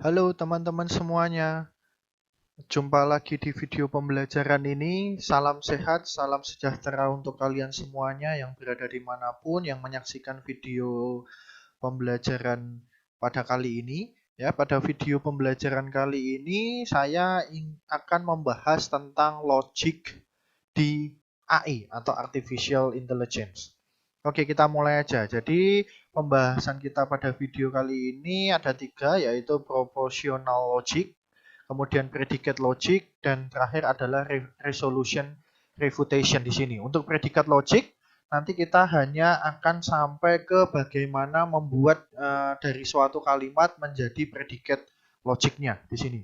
Halo teman-teman semuanya, jumpa lagi di video pembelajaran ini. Salam sehat, salam sejahtera untuk kalian semuanya yang berada dimanapun yang menyaksikan video pembelajaran pada kali ini. Ya, pada video pembelajaran kali ini saya akan membahas tentang logic di AI atau Artificial Intelligence. Oke, kita mulai aja. Jadi, pembahasan kita pada video kali ini ada tiga, yaitu proportional logic, kemudian predicate logic, dan terakhir adalah resolution refutation di sini. Untuk predicate logic, nanti kita hanya akan sampai ke bagaimana membuat dari suatu kalimat menjadi predicate logicnya di sini.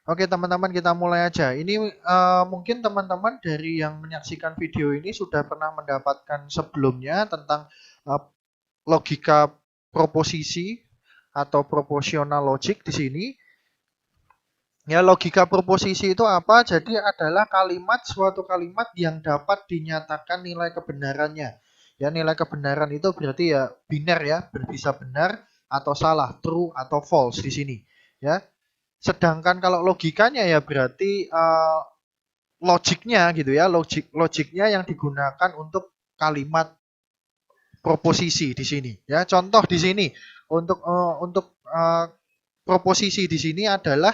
Oke teman-teman, kita mulai aja. Ini mungkin teman-teman dari yang menyaksikan video ini sudah pernah mendapatkan sebelumnya tentang uh, logika proposisi atau proportional logic di sini. Ya, logika proposisi itu apa? Jadi adalah suatu kalimat yang dapat dinyatakan nilai kebenarannya. Ya, nilai kebenaran itu berarti ya biner ya, bisa benar atau salah, true atau false di sini. Ya, sedangkan kalau logikanya ya berarti logiknya gitu ya, logiknya yang digunakan untuk kalimat proposisi di sini. Ya, contoh di sini untuk proposisi di sini adalah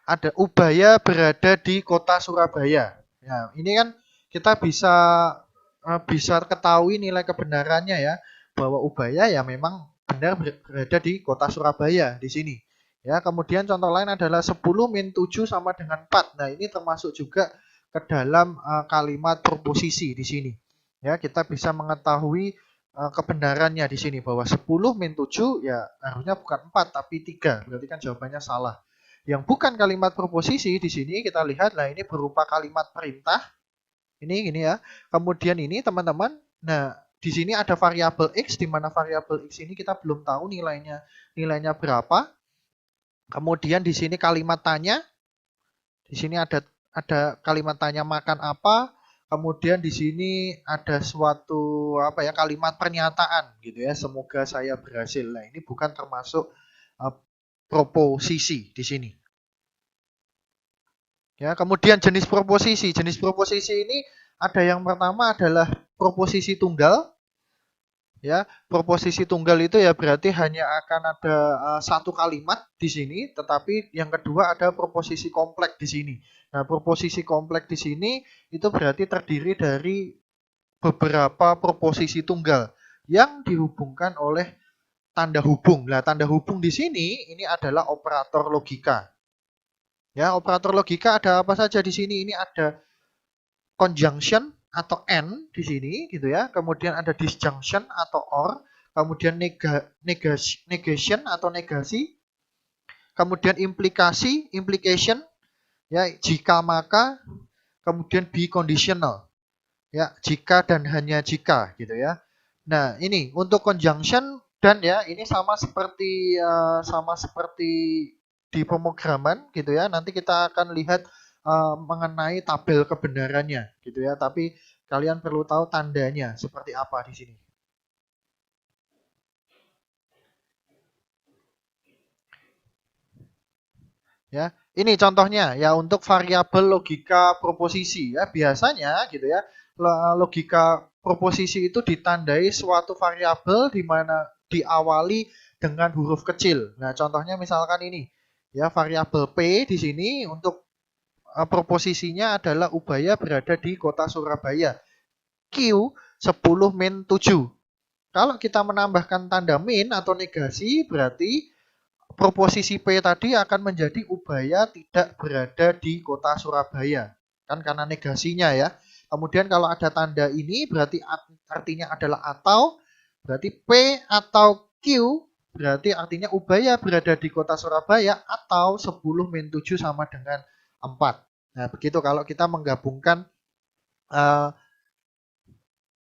ada Ubaya berada di kota Surabaya. Ya, ini kan kita bisa ketahui nilai kebenarannya ya bahwa Ubaya ya memang benar berada di kota Surabaya di sini. Ya, kemudian contoh lain adalah 10 min 7 sama dengan 4. Nah, ini termasuk juga ke dalam kalimat proposisi di sini. Ya, kita bisa mengetahui kebenarannya di sini bahwa 10 min 7 ya harusnya bukan 4 tapi 3. Berarti kan jawabannya salah. Yang bukan kalimat proposisi di sini kita lihat, nah ini berupa kalimat perintah. Ini gini ya. Kemudian ini teman-teman, nah di sini ada variabel x, di mana variabel x ini kita belum tahu nilainya berapa. Kemudian di sini kalimat tanya, di sini ada kalimat tanya makan apa. Kemudian di sini ada suatu apa ya kalimat pernyataan gitu ya. Semoga saya berhasil. Nah ini bukan termasuk uh, proposisi di sini. Ya, kemudian jenis proposisi. Jenis proposisi ini ada yang pertama adalah proposisi tunggal. Ya, proposisi tunggal itu ya berarti hanya akan ada satu kalimat di sini, tetapi yang kedua ada proposisi kompleks di sini. Nah, proposisi kompleks di sini itu berarti terdiri dari beberapa proposisi tunggal yang dihubungkan oleh tanda hubung. Nah, tanda hubung di sini ini adalah operator logika. Ya, operator logika ada apa saja di sini? Ini ada conjunction atau and di sini gitu ya. Kemudian ada disjunction atau or, kemudian negation atau negasi, kemudian implikasi, implication ya, jika maka, kemudian be conditional ya, jika dan hanya jika gitu ya. Nah, ini untuk conjunction dan ya ini sama seperti di pemrograman gitu ya. Nanti kita akan lihat mengenai tabel kebenarannya gitu ya. Tapi kalian perlu tahu tandanya seperti apa di sini. Ya, ini contohnya ya untuk variabel logika proposisi ya biasanya gitu ya. Logika proposisi itu ditandai suatu variabel di mana diawali dengan huruf kecil. Nah, contohnya misalkan ini ya variabel P di sini untuk proposisinya adalah Ubaya berada di kota Surabaya. Q 10 min 7. Kalau kita menambahkan tanda min atau negasi berarti proposisi P tadi akan menjadi Ubaya tidak berada di kota Surabaya. Kan karena negasinya ya. Kemudian kalau ada tanda ini berarti artinya adalah atau, berarti P atau Q berarti artinya Ubaya berada di kota Surabaya atau 10 min 7 sama dengan 4. Nah, begitu kalau kita menggabungkan uh,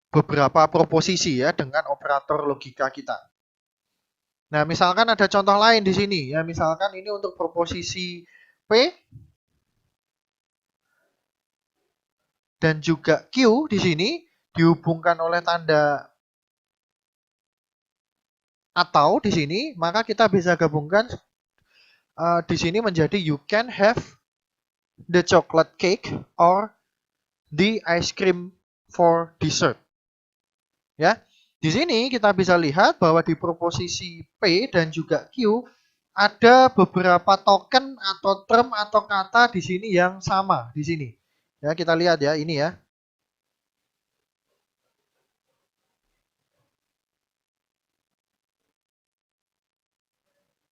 beberapa proposisi ya dengan operator logika kita. Nah, misalkan ada contoh lain di sini ya, misalkan ini untuk proposisi P dan juga Q di sini dihubungkan oleh tanda atau di sini, maka kita bisa gabungkan di sini menjadi you can have the chocolate cake or the ice cream for dessert. Ya, di sini kita bisa lihat bahwa di proposisi P dan juga Q ada beberapa token atau term atau kata di sini yang sama di sini. Ya, kita lihat ya, ini ya.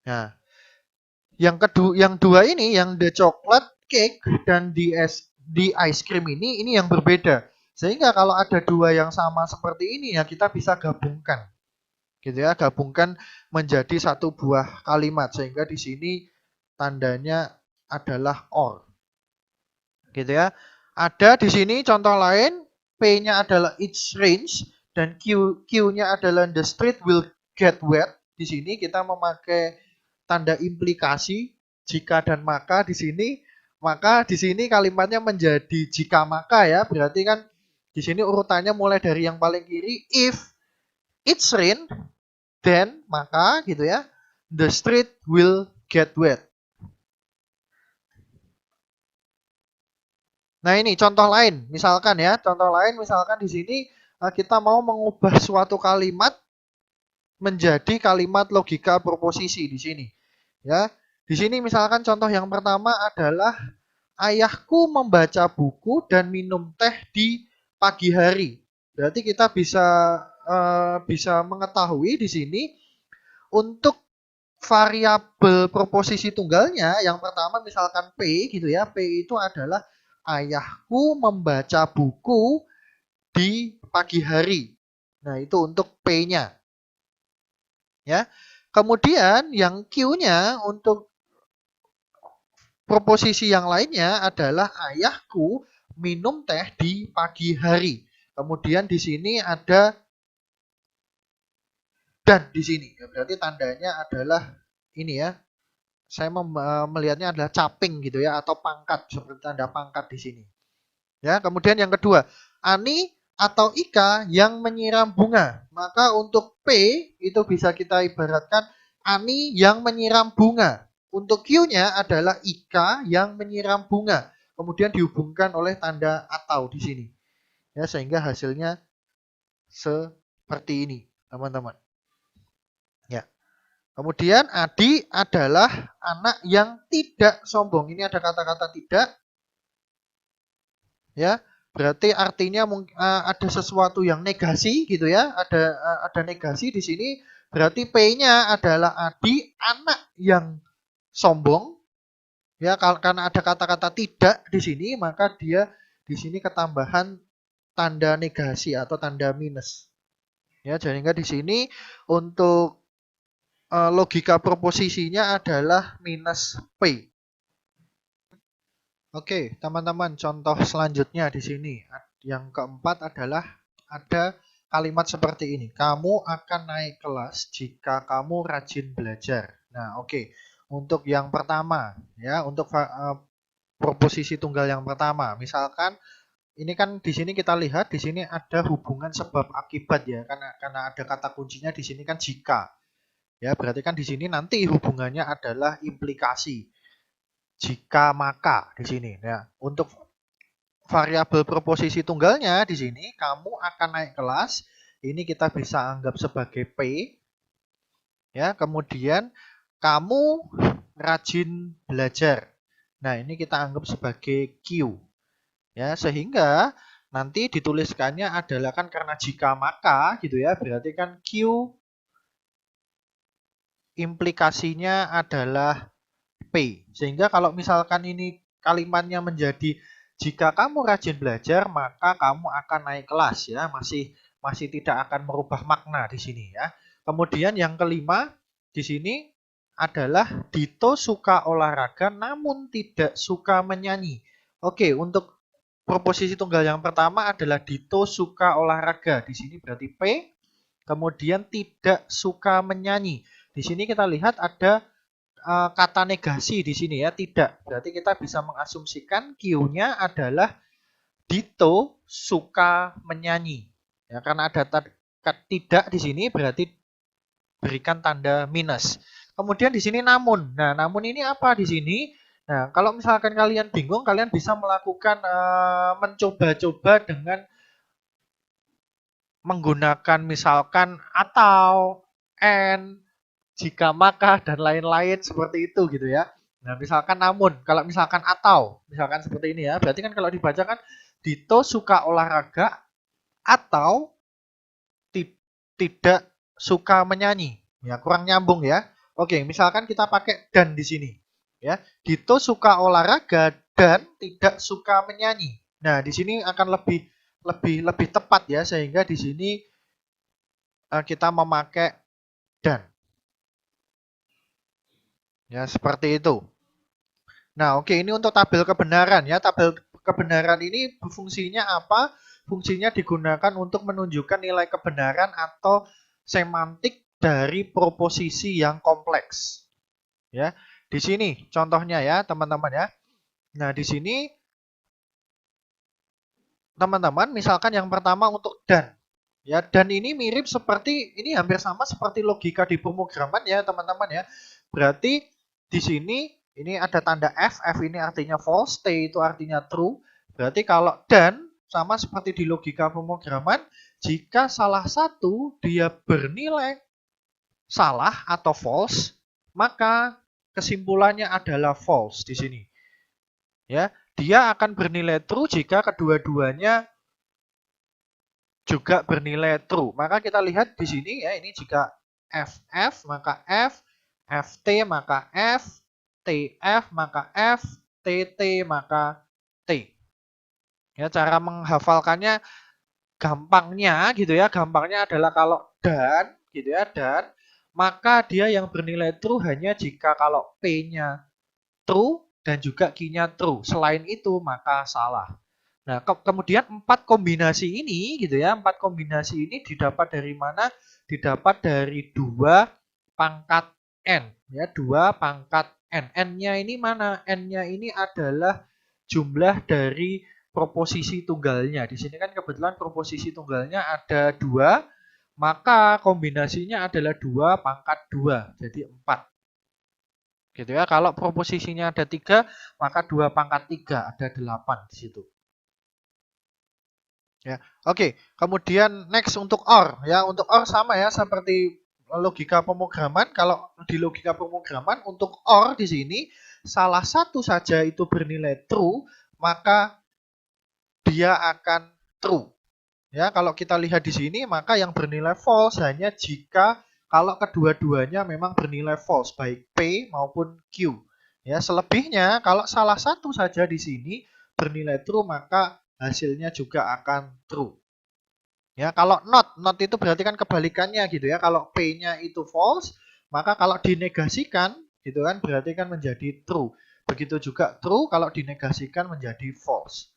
Nah, yang dua ini, yang the chocolate cake dan the ice cream ini yang berbeda. Sehingga kalau ada dua yang sama seperti ini ya kita bisa gabungkan. Gitu ya, gabungkan menjadi satu buah kalimat sehingga di sini tandanya adalah or. Gitu ya. Ada di sini contoh lain, P-nya adalah it's range dan Q-nya adalah the street will get wet. Di sini kita memakai tanda implikasi jika dan maka di sini, maka di sini kalimatnya menjadi jika maka ya, berarti kan di sini urutannya mulai dari yang paling kiri, if it's rain then maka gitu ya, the street will get wet. Nah ini contoh lain, misalkan ya, contoh lain misalkan di sini kita mau mengubah suatu kalimat menjadi kalimat logika proposisi di sini. Ya, di sini misalkan contoh yang pertama adalah ayahku membaca buku dan minum teh di pagi hari. Berarti kita bisa mengetahui di sini untuk variabel proposisi tunggalnya yang pertama misalkan P gitu ya. P itu adalah ayahku membaca buku di pagi hari. Nah, itu untuk P-nya. Ya. Kemudian yang Q-nya untuk proposisi yang lainnya adalah ayahku minum teh di pagi hari. Kemudian di sini ada dan di sini. Berarti tandanya adalah ini ya. Saya melihatnya adalah caping gitu ya atau pangkat seperti tanda pangkat di sini. Ya, kemudian yang kedua, Ani atau Ika yang menyiram bunga. Maka untuk P itu bisa kita ibaratkan Ani yang menyiram bunga. Untuk Q-nya adalah Ika yang menyiram bunga. Kemudian dihubungkan oleh tanda atau di sini. Ya, sehingga hasilnya seperti ini, teman-teman. Ya. Kemudian Adi adalah anak yang tidak sombong. Ini ada kata-kata tidak. Ya, berarti artinya ada sesuatu yang negasi gitu ya. Ada negasi di sini. Berarti P-nya adalah Adi anak yang sombong. Ya, karena ada kata-kata tidak di sini, maka dia di sini ketambahan tanda negasi atau tanda minus. Ya, sehingga di sini untuk logika proposisinya adalah minus P. Oke, teman-teman, contoh selanjutnya di sini. Yang keempat adalah ada kalimat seperti ini. Kamu akan naik kelas jika kamu rajin belajar. Nah, oke. Untuk yang pertama, ya, untuk proposisi tunggal yang pertama. Misalkan ini kan di sini kita lihat di sini ada hubungan sebab akibat ya, karena ada kata kuncinya di sini kan jika. Ya, berarti kan di sini nanti hubungannya adalah implikasi. Jika maka di sini. Ya, untuk variabel proposisi tunggalnya di sini kamu akan naik kelas. Ini kita bisa anggap sebagai P. Ya, kemudian kamu rajin belajar. Nah, ini kita anggap sebagai Q. Ya, sehingga nanti dituliskannya adalah kan karena jika maka gitu ya, berarti kan Q implikasinya adalah P. Sehingga kalau misalkan ini kalimatnya menjadi jika kamu rajin belajar, maka kamu akan naik kelas ya. Masih tidak akan merubah makna di sini ya. Kemudian yang kelima di sini adalah Dito suka olahraga namun tidak suka menyanyi. Oke, untuk proposisi tunggal yang pertama adalah Dito suka olahraga. Di sini berarti P. Kemudian tidak suka menyanyi. Di sini kita lihat ada kata negasi di sini ya, tidak. Berarti kita bisa mengasumsikan Q-nya adalah Dito suka menyanyi. Ya, karena ada tidak di sini berarti berikan tanda minus. Kemudian di sini namun. Nah, namun ini apa di sini? Nah, kalau misalkan kalian bingung, kalian bisa melakukan mencoba-coba dengan menggunakan misalkan atau, and, jika maka, dan lain-lain seperti itu gitu ya. Nah, misalkan namun, kalau misalkan atau, misalkan seperti ini ya, berarti kan kalau dibaca kan Dito suka olahraga atau tidak suka menyanyi. Ya, kurang nyambung ya. Oke, misalkan kita pakai dan di sini. Ya, Dito suka olahraga dan tidak suka menyanyi. Nah, di sini akan lebih tepat ya, sehingga di sini kita memakai dan. Ya, seperti itu. Nah, oke, ini untuk tabel kebenaran ya. Tabel kebenaran ini fungsinya apa? Fungsinya digunakan untuk menunjukkan nilai kebenaran atau semantik dari proposisi yang kompleks. Ya, di sini contohnya ya, teman-teman ya. Nah, di sini teman-teman, misalkan yang pertama untuk dan. Ya, dan ini mirip seperti, ini hampir sama seperti logika di pemrograman ya, teman-teman ya. Berarti di sini ini ada tanda F, F ini artinya false, T itu artinya true. Berarti kalau dan sama seperti di logika pemrograman, jika salah satu dia bernilai salah atau false, maka kesimpulannya adalah false di sini. Ya, dia akan bernilai true jika kedua-duanya juga bernilai true. Maka kita lihat di sini ya, ini jika FF maka F, FT maka F, TF maka F, TT maka T. Ya, cara menghafalkannya gampangnya gitu ya, gampangnya adalah kalau dan gitu ya, dan maka dia yang bernilai true hanya jika kalau P-nya true dan juga Q-nya true. Selain itu maka salah. Nah, kemudian 4 kombinasi ini gitu ya, 4 kombinasi ini didapat dari mana? Didapat dari 2 pangkat N ya, 2 pangkat N. N-nya ini mana? N-nya ini adalah jumlah dari proposisi tunggalnya. Di sini kan kebetulan proposisi tunggalnya ada 2, maka kombinasinya adalah 2 pangkat 2, jadi 4. Gitu ya. Kalau proposisinya ada 3, maka 2 pangkat 3, ada 8 di situ. Ya, oke. Kemudian next untuk OR ya. Untuk OR sama ya seperti logika pemrograman. Kalau di logika pemrograman untuk OR di sini salah satu saja itu bernilai true, maka dia akan true. Ya, kalau kita lihat di sini maka yang bernilai false hanya jika kalau kedua-duanya memang bernilai false baik P maupun Q. Ya, selebihnya kalau salah satu saja di sini bernilai true maka hasilnya juga akan true. Ya, kalau not itu berarti kan kebalikannya gitu ya. Kalau P-nya itu false, maka kalau dinegasikan gitu kan berarti kan menjadi true. Begitu juga true kalau dinegasikan menjadi false.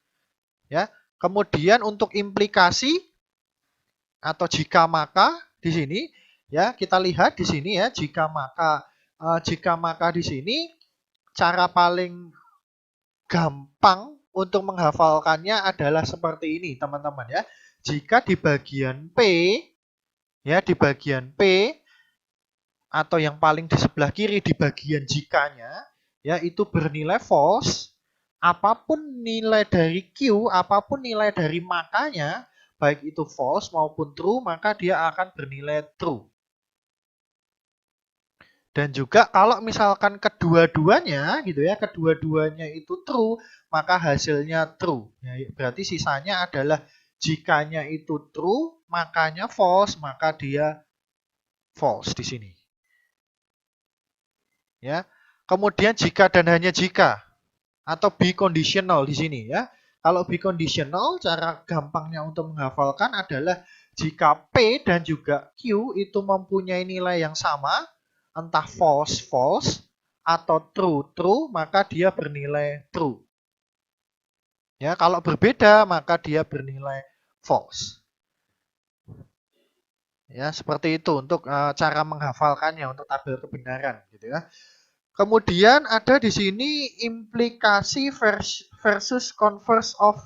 Ya. Kemudian untuk implikasi atau jika maka di sini ya, kita lihat di sini ya, jika maka di sini cara paling gampang untuk menghafalkannya adalah seperti ini, teman-teman ya. Jika di bagian P ya, di bagian P atau yang paling di sebelah kiri di bagian jikanya ya itu bernilai false, apapun nilai dari Q, apapun nilai dari makanya, baik itu false maupun true, maka dia akan bernilai true. Dan juga kalau misalkan kedua-duanya gitu ya, kedua-duanya itu true, maka hasilnya true. Ya, berarti sisanya adalah jikanya itu true, makanya false, maka dia false di sini. Ya. Kemudian jika dan hanya jika atau be conditional di sini ya. Kalau be conditional cara gampangnya untuk menghafalkan adalah jika P dan juga Q itu mempunyai nilai yang sama, entah false false atau true true, maka dia bernilai true. Ya, kalau berbeda maka dia bernilai false. Ya, seperti itu untuk cara menghafalkannya untuk tabel kebenaran gitu ya. Kemudian ada di sini implikasi versus converse of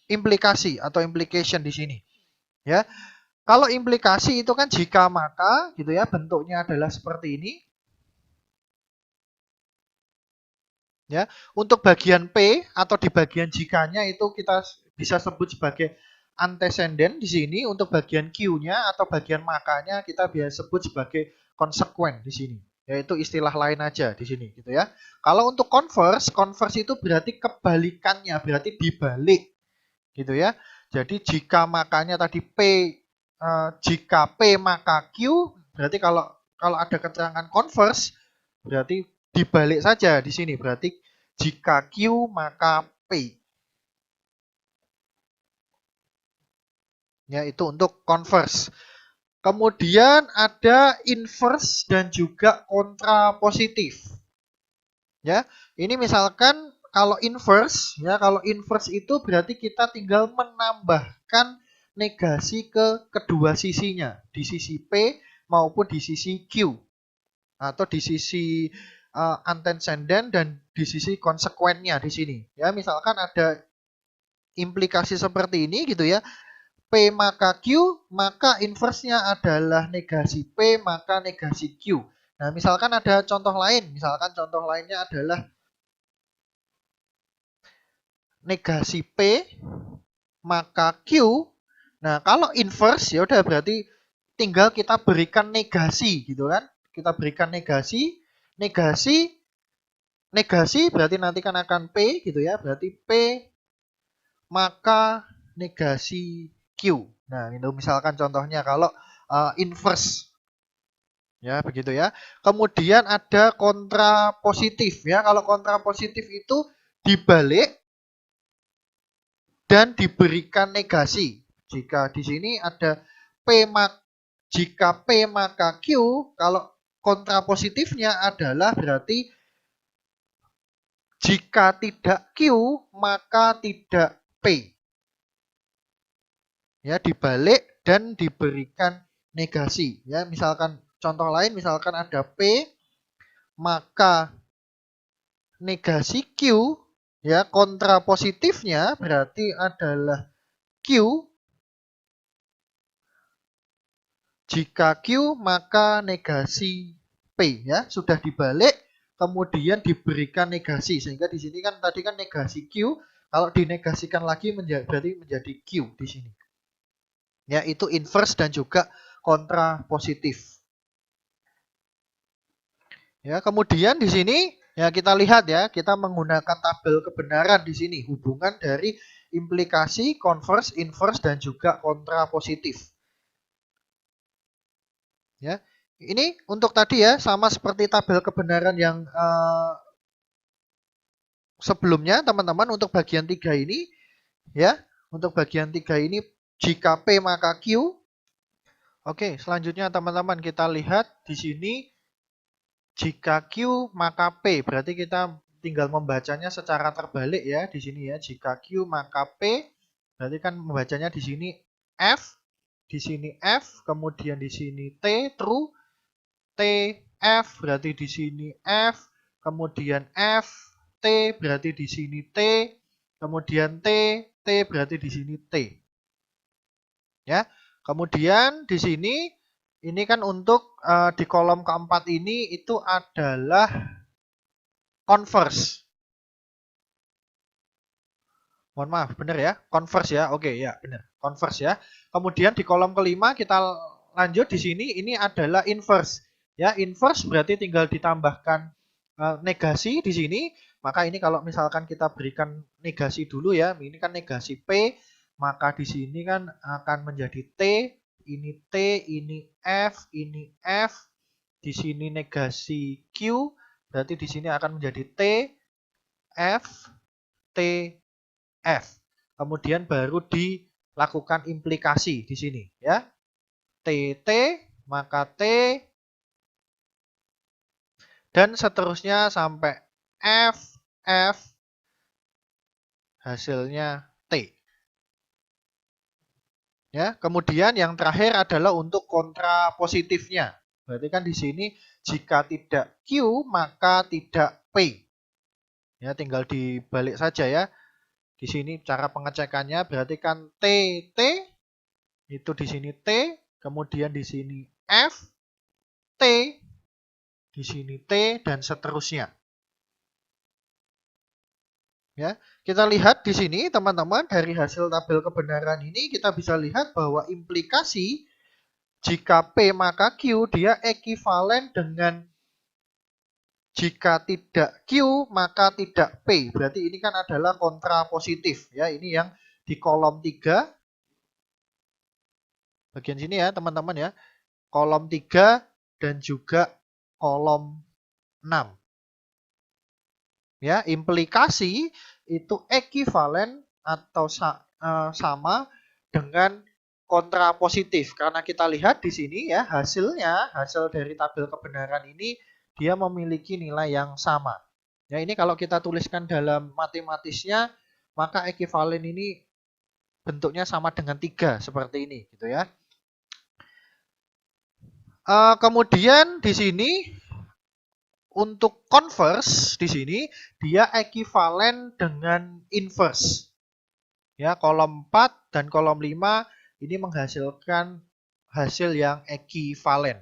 implikasi atau implication di sini. Ya. Kalau implikasi itu kan jika maka gitu ya, bentuknya adalah seperti ini. Ya, untuk bagian P atau di bagian jikanya itu kita bisa sebut sebagai antecedent di sini. Untuk bagian Q-nya atau bagian makanya kita bisa sebut sebagai konsekuen di sini. Yaitu istilah lain aja di sini gitu ya. Kalau untuk converse, converse itu berarti kebalikannya, berarti dibalik gitu ya. Jadi jika makanya tadi P, jika P maka Q, berarti kalau kalau ada keterangan converse berarti dibalik saja di sini, berarti jika Q maka P. Ya, itu untuk converse. Kemudian ada inverse dan juga kontrapositif. Ya, ini misalkan kalau inverse, ya kalau inverse itu berarti kita tinggal menambahkan negasi ke kedua sisinya, di sisi P maupun di sisi Q, atau di sisi antecedent dan di sisi konsekuennya di sini. Ya, misalkan ada implikasi seperti ini gitu ya. P maka Q, maka inverse-nya adalah negasi P maka negasi Q. Nah, misalkan ada contoh lain, misalkan contoh lainnya adalah negasi P maka Q. Nah, kalau inverse ya udah berarti tinggal kita berikan negasi gitu kan. Kita berikan negasi, negasi, negasi berarti nanti kan akan P gitu ya. Berarti P maka negasi Q. Nah, itu misalkan contohnya kalau inverse. Ya, begitu ya. Kemudian ada kontrapositif ya. Kalau kontrapositif itu dibalik dan diberikan negasi. Jika di sini ada P jika P maka Q, kalau kontrapositifnya adalah berarti jika tidak Q maka tidak P. Ya, dibalik dan diberikan negasi. Ya, misalkan contoh lain misalkan ada P maka negasi Q, ya kontrapositifnya berarti adalah Q. Jika Q maka negasi P, ya sudah dibalik kemudian diberikan negasi, sehingga di sini kan tadi kan negasi Q, kalau dinegasikan lagi berarti menjadi Q di sini. Ya, itu inverse dan juga kontrapositif. Ya, kemudian di sini ya kita lihat ya, kita menggunakan tabel kebenaran di sini, hubungan dari implikasi, converse, inverse dan juga kontrapositif. Ya, ini untuk tadi ya sama seperti tabel kebenaran yang sebelumnya teman-teman. Untuk bagian 3 ini ya, untuk bagian 3 ini jika P maka Q. Oke, selanjutnya teman-teman kita lihat di sini jika Q maka P, berarti kita tinggal membacanya secara terbalik ya di sini ya. Jika Q maka P, berarti kan membacanya di sini F, di sini F, kemudian di sini T true, T F berarti di sini F, kemudian F T berarti di sini T, kemudian T T berarti di sini T. Ya. Kemudian di sini ini kan untuk di kolom keempat ini itu adalah converse. Mohon maaf, benar ya? Converse ya. Oke, ya, benar. Converse ya. Kemudian di kolom kelima kita lanjut di sini ini adalah inverse. Ya, inverse berarti tinggal ditambahkan negasi di sini. Maka ini kalau misalkan kita berikan negasi dulu ya, ini kan negasi P, maka di sini kan akan menjadi T, ini T, ini F, ini F. Di sini negasi Q, berarti di sini akan menjadi T, F, T, F. Kemudian baru dilakukan implikasi di sini ya. TT maka T dan seterusnya sampai F, F hasilnya T. Ya, kemudian yang terakhir adalah untuk kontrapositifnya. Berarti kan di sini jika tidak Q maka tidak P. Ya, tinggal dibalik saja ya. Di sini cara pengecekannya berarti kan T Itu di sini T, kemudian di sini F, T, di sini T, dan seterusnya. Ya, kita lihat di sini teman-teman, dari hasil tabel kebenaran ini kita bisa lihat bahwa implikasi jika P maka Q dia ekivalen dengan jika tidak Q maka tidak P. Berarti ini kan adalah kontra positif ya. Ini yang di kolom 3 bagian sini ya teman-teman ya. Kolom 3 dan juga kolom 6. Ya, implikasi itu ekivalen atau sama dengan kontra positif. Karena kita lihat di sini ya, hasil dari tabel kebenaran ini dia memiliki nilai yang sama. Ya, ini kalau kita tuliskan dalam matematisnya, maka ekivalen ini bentuknya sama dengan 3 seperti ini gitu ya. Kemudian di sini untuk converse di sini dia ekivalen dengan inverse. Ya, kolom 4 dan kolom 5 ini menghasilkan hasil yang ekivalen.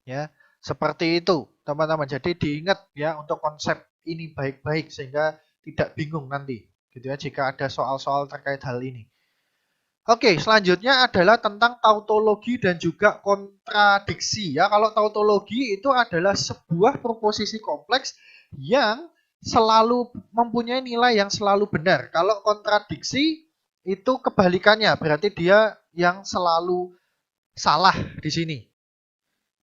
Ya, seperti itu, teman-teman. Jadi diingat ya untuk konsep ini baik-baik sehingga tidak bingung nanti gitu ya jika ada soal-soal terkait hal ini. Oke, selanjutnya adalah tentang tautologi dan juga kontradiksi ya. Kalau tautologi itu adalah sebuah proposisi kompleks yang selalu mempunyai nilai yang selalu benar. Kalau kontradiksi itu kebalikannya, berarti dia yang selalu salah di sini.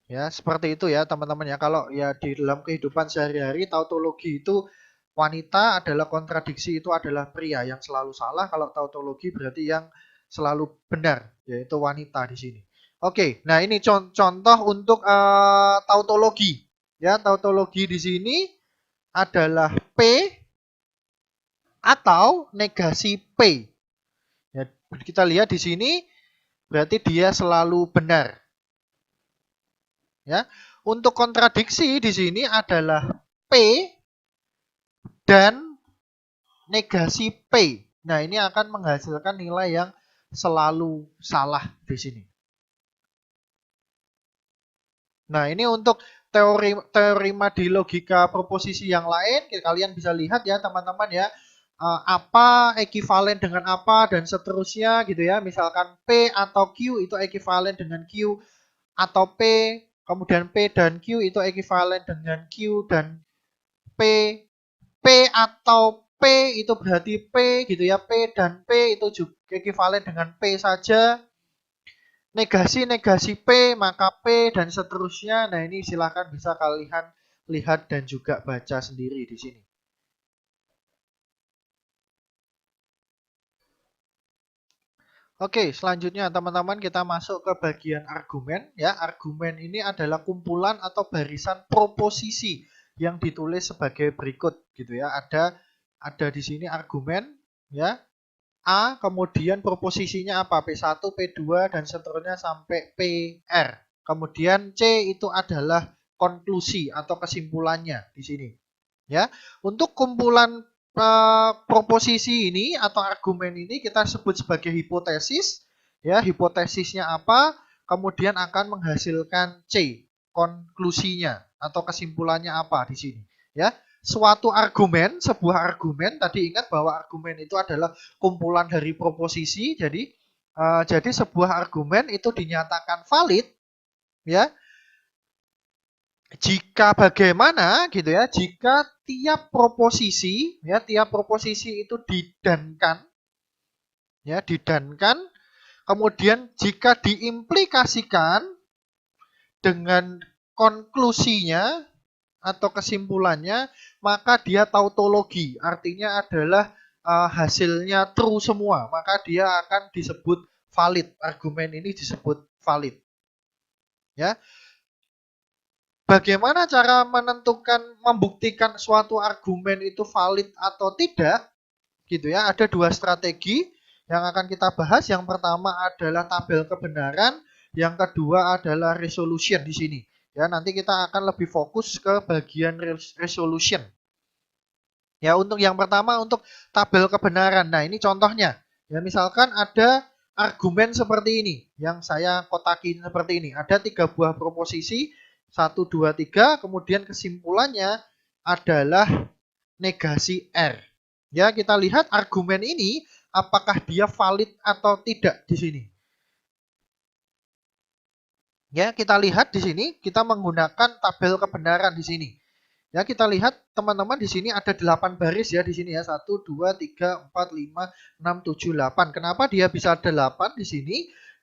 Ya, seperti itu ya teman-teman ya. Kalau ya di dalam kehidupan sehari-hari tautologi itu wanita adalah kontradiksi itu adalah pria yang selalu salah. Kalau tautologi berarti yang selalu benar, yaitu wanita di sini. Oke, nah ini contoh untuk tautologi. Ya, tautologi di sini adalah P atau negasi P. Ya, kita lihat di sini berarti dia selalu benar. Ya, untuk kontradiksi di sini adalah P dan negasi P. Nah, ini akan menghasilkan nilai yang selalu salah di sini. Nah, ini untuk teorema di logika proposisi yang lain, kalian bisa lihat ya teman-teman ya, apa ekivalen dengan apa dan seterusnya gitu ya. Misalkan P atau Q itu ekivalen dengan Q atau P, kemudian P dan Q itu ekivalen dengan Q dan P. P atau P itu berarti P gitu ya. P dan P itu juga ekivalen dengan P saja. Negasi P maka P dan seterusnya. Nah, ini silahkan bisa kalian lihat dan juga baca sendiri di sini. Oke, selanjutnya teman-teman kita masuk ke bagian argumen ya. Argumen ini adalah kumpulan atau barisan proposisi yang ditulis sebagai berikut gitu ya. Ada di sini argumen ya. A, kemudian proposisinya apa? P1, P2 dan seterusnya sampai PR. Kemudian C itu adalah konklusi atau kesimpulannya di sini. Ya. Untuk kumpulan proposisi ini atau argumen ini kita sebut sebagai hipotesis. Ya, hipotesisnya apa? Kemudian akan menghasilkan C, konklusinya atau kesimpulannya apa di sini. Ya, suatu argumen, sebuah argumen. Tadi ingat bahwa argumen itu adalah kumpulan dari proposisi. Jadi sebuah argumen itu dinyatakan valid, ya. Jika bagaimana gitu ya, jika tiap proposisi itu didankan ya, kemudian jika diimplikasikan dengan konklusinya atau kesimpulannya, maka dia tautologi, artinya adalah hasilnya true semua, maka dia akan disebut valid. Argumen ini disebut valid. Ya. Bagaimana cara membuktikan suatu argumen itu valid atau tidak? Gitu ya. Ada dua strategi yang akan kita bahas. Yang pertama adalah tabel kebenaran, yang kedua adalah resolution di sini. Ya, nanti kita akan lebih fokus ke bagian resolution. Ya, untuk yang pertama untuk tabel kebenaran. Nah, ini contohnya. Ya, misalkan ada argumen seperti ini yang saya kotakin seperti ini. Ada 3 buah proposisi, 1, 2, 3, kemudian kesimpulannya adalah negasi R. Ya, kita lihat argumen ini apakah dia valid atau tidak di sini. Ya, kita lihat di sini kita menggunakan tabel kebenaran di sini. Ya, kita lihat teman-teman di sini ada 8 baris ya di sini ya. 1 2 3 4 5 6 7 8. Kenapa dia bisa 8 di sini?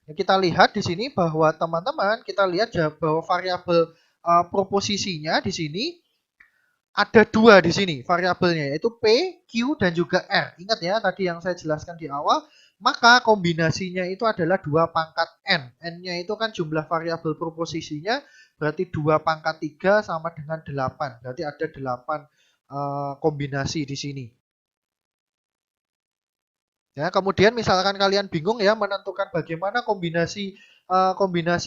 Ya, kita lihat di sini bahwa teman-teman kita lihat ya bahwa variabel proposisinya di sini ada 2 di sini variabelnya, yaitu P, Q, dan juga R. Ingat ya tadi yang saya jelaskan di awal, maka kombinasinya itu adalah 2 pangkat N. N-nya itu kan jumlah variabel proposisinya, berarti 2 pangkat 3 sama dengan 8. Berarti ada 8 kombinasi di sini. Ya, kemudian misalkan kalian bingung ya menentukan bagaimana kombinasi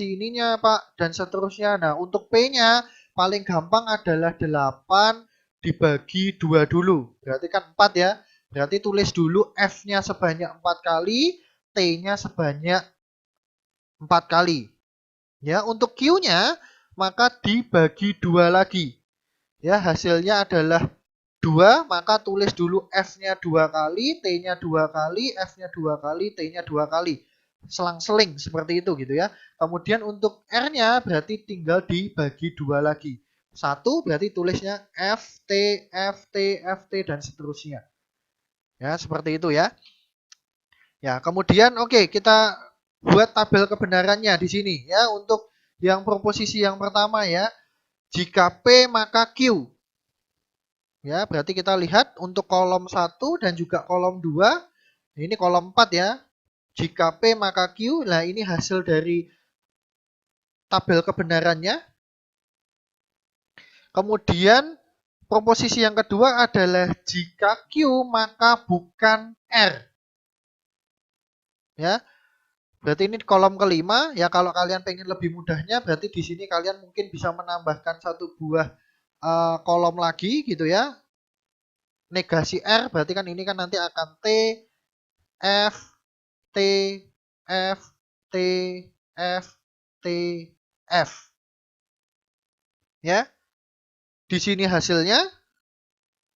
ininya Pak dan seterusnya. Nah, untuk P-nya paling gampang adalah 8 dibagi 2 dulu. Berarti kan 4 ya. Berarti tulis dulu F-nya sebanyak 4 kali, T-nya sebanyak 4 kali. Ya, untuk Q-nya maka dibagi 2 lagi. Ya, hasilnya adalah 2, maka tulis dulu F-nya 2 kali, T-nya 2 kali, F-nya 2 kali, T-nya 2 kali. Selang-seling seperti itu gitu ya. Kemudian untuk R-nya berarti tinggal dibagi 2 lagi. 1 berarti tulisnya F, T, F, T, F, T, dan seterusnya. Ya, seperti itu ya. Ya, kemudian oke, kita buat tabel kebenarannya di sini ya. Untuk yang proposisi yang pertama ya, jika P maka Q. Ya, berarti kita lihat untuk kolom 1 dan juga kolom 2. Ini kolom 4 ya. Jika P maka Q. Nah, ini hasil dari tabel kebenarannya. Kemudian proposisi yang kedua adalah jika Q maka bukan R. Ya. Berarti ini kolom kelima. Ya, kalau kalian pengen lebih mudahnya berarti di sini kalian mungkin bisa menambahkan 1 buah kolom lagi gitu ya. Negasi R berarti kan ini kan nanti akan T, F, T, F, T, F, T, F. Ya, di sini hasilnya.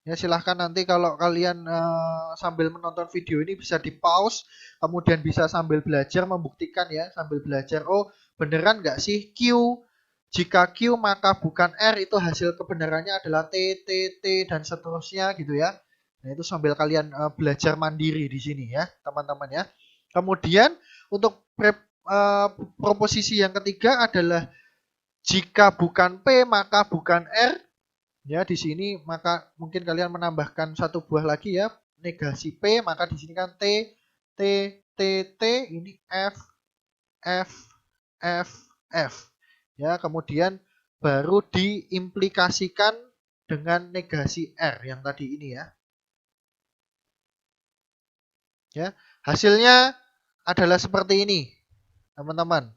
Ya, silahkan nanti kalau kalian sambil menonton video ini bisa di pause, kemudian bisa sambil belajar membuktikan ya, sambil belajar. Oh, beneran nggak sih Q? Jika Q maka bukan R, itu hasil kebenarannya adalah T, T, T, dan seterusnya gitu ya. Nah, itu sambil kalian belajar mandiri di sini ya, teman-teman ya. Kemudian untuk proposisi yang ketiga adalah jika bukan P maka bukan R. Ya, di sini maka mungkin kalian menambahkan 1 buah lagi ya, negasi P, maka di sini kan T, T, T, T, ini F, F, F, F. Ya, kemudian baru diimplikasikan dengan negasi R yang tadi ini ya. Ya, hasilnya adalah seperti ini, teman-teman.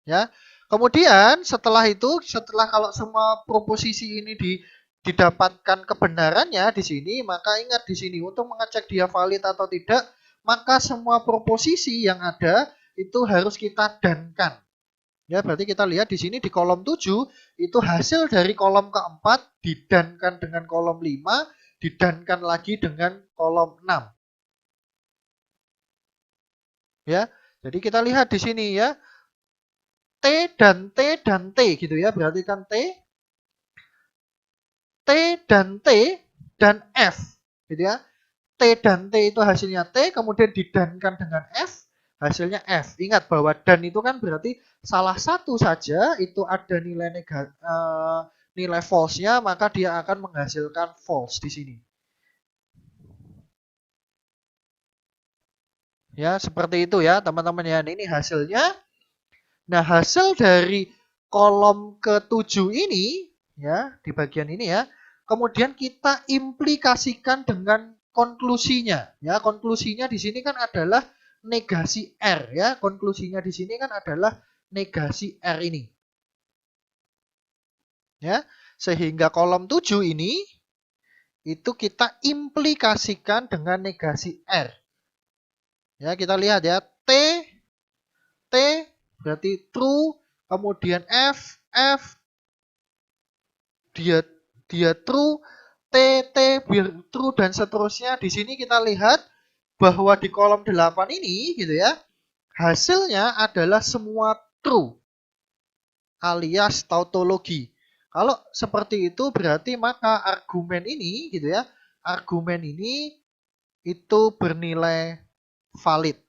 Ya. Kemudian setelah itu, setelah kalau semua proposisi ini didapatkan kebenarannya di sini, maka ingat di sini untuk mengecek dia valid atau tidak, maka semua proposisi yang ada itu harus kita dankan. Ya, berarti kita lihat di sini di kolom 7 itu hasil dari kolom keempat didankan dengan kolom 5, didankan lagi dengan kolom 6. Ya. Jadi kita lihat di sini ya. T dan T dan T gitu ya. Berarti kan T dan T dan F gitu ya. T dan T itu hasilnya T, kemudian didankan dengan F, hasilnya F. Ingat bahwa dan itu kan berarti salah satu saja itu ada nilai nilai false-nya, maka dia akan menghasilkan false di sini. Ya, seperti itu ya, teman-teman ya. Ini hasilnya. Nah, hasil dari kolom ke-7 ini ya, di bagian ini ya. Kemudian kita implikasikan dengan konklusinya. Ya, konklusinya di sini kan adalah negasi R ya. Konklusinya di sini kan adalah negasi R ini. Ya, sehingga kolom 7 ini itu kita implikasikan dengan negasi R. Ya, kita lihat ya, T berarti true, kemudian F dia true, T biar true dan seterusnya. Di sini kita lihat bahwa di kolom 8 ini gitu ya, hasilnya adalah semua true alias tautologi. Kalau seperti itu berarti maka argumen ini gitu ya, argumen ini itu bernilai valid.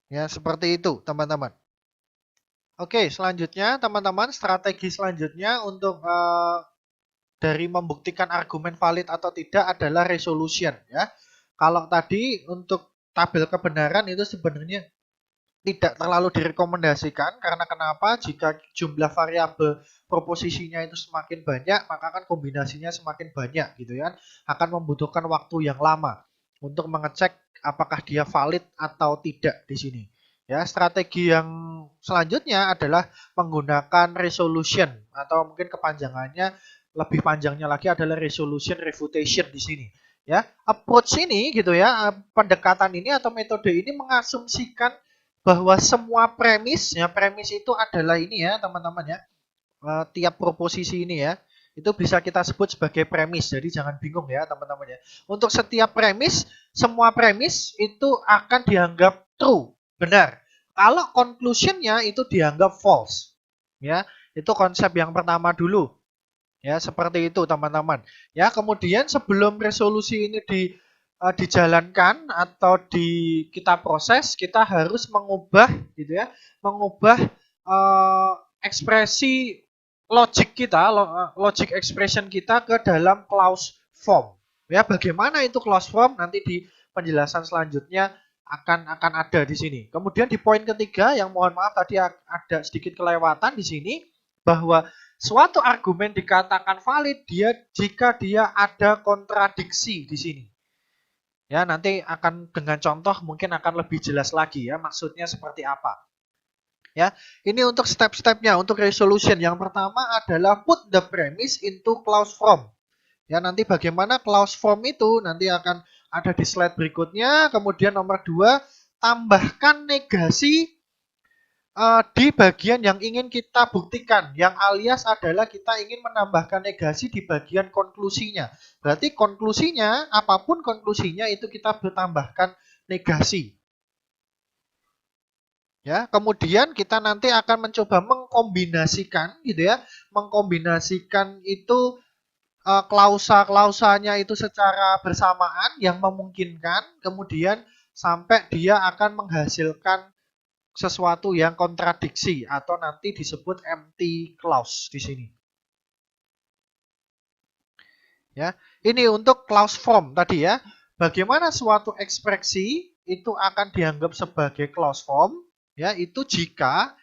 Ya, seperti itu, teman-teman. Oke, selanjutnya teman-teman, strategi selanjutnya untuk dari membuktikan argumen valid atau tidak adalah resolution ya. Kalau tadi untuk tabel kebenaran itu sebenarnya tidak terlalu direkomendasikan karena kenapa? Jika jumlah variabel proposisinya itu semakin banyak, maka kan kombinasinya semakin banyak gitu ya. Akan membutuhkan waktu yang lama untuk mengecek apakah dia valid atau tidak di sini. Ya, strategi yang selanjutnya adalah menggunakan resolution atau mungkin kepanjangannya lebih panjangnya lagi adalah resolution refutation di sini. Ya, approach ini gitu ya, pendekatan ini atau metode ini mengasumsikan bahwa semua premis, ya premis itu adalah ini ya teman-teman ya, tiap proposisi ini ya, itu bisa kita sebut sebagai premis, jadi jangan bingung ya teman-teman ya. Untuk setiap premis, semua premis itu akan dianggap true, benar. Kalau conclusionnya itu dianggap false, ya itu konsep yang pertama dulu. Ya, seperti itu teman-teman. Ya, kemudian sebelum resolusi ini dijalankan atau kita proses, kita harus mengubah gitu ya, mengubah ekspresi logic kita, logic expression kita ke dalam clause form. Ya, bagaimana itu clause form nanti di penjelasan selanjutnya akan ada di sini. Kemudian di poin ketiga yang mohon maaf tadi ada sedikit kelewatan di sini bahwa suatu argumen dikatakan valid jika dia ada kontradiksi di sini. Ya, nanti akan dengan contoh mungkin akan lebih jelas lagi ya maksudnya seperti apa. Ya, ini untuk step-stepnya untuk resolution. Yang pertama adalah put the premise into clause form. Ya, nanti bagaimana clause form itu nanti akan ada di slide berikutnya. Kemudian nomor 2, tambahkan negasi di bagian yang ingin kita buktikan, yang alias adalah kita ingin menambahkan negasi di bagian konklusinya. Berarti konklusinya, apapun konklusinya itu kita bertambahkan negasi. Ya, kemudian kita nanti akan mencoba mengkombinasikan gitu ya, mengkombinasikan itu klausa-klausanya itu secara bersamaan yang memungkinkan, kemudian sampai dia akan menghasilkan sesuatu yang kontradiksi atau nanti disebut empty clause di sini. Ya, ini untuk clause form tadi ya. Bagaimana suatu ekspresi itu akan dianggap sebagai clause form? Ya, itu jika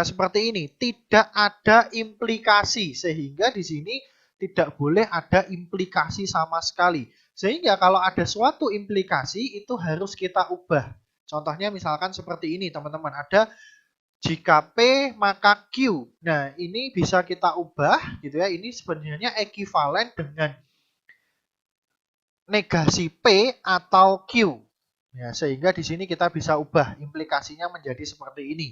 seperti ini, tidak ada implikasi sehingga di sini tidak boleh ada implikasi sama sekali. Sehingga kalau ada suatu implikasi itu harus kita ubah. Contohnya misalkan seperti ini teman-teman, ada jika P maka Q. Nah, ini bisa kita ubah gitu ya. Ini sebenarnya ekuivalen dengan negasi P atau Q. Ya, sehingga di sini kita bisa ubah implikasinya menjadi seperti ini.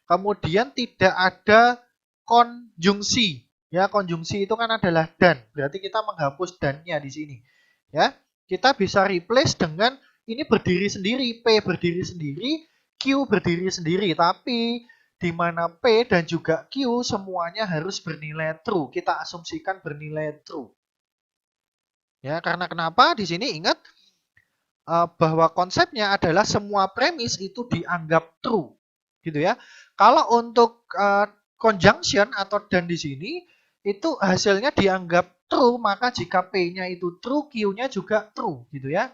Kemudian tidak ada konjungsi. Ya, konjungsi itu kan adalah dan. Berarti kita menghapus dan-nya di sini. Ya, kita bisa replace dengan ini berdiri sendiri, P berdiri sendiri, Q berdiri sendiri, tapi di mana P dan juga Q semuanya harus bernilai true. Kita asumsikan bernilai true. Ya, karena kenapa? Di sini ingat bahwa konsepnya adalah semua premis itu dianggap true. Gitu ya. Kalau untuk conjunction atau dan di sini itu hasilnya dianggap true, maka jika P-nya itu true, Q-nya juga true gitu ya.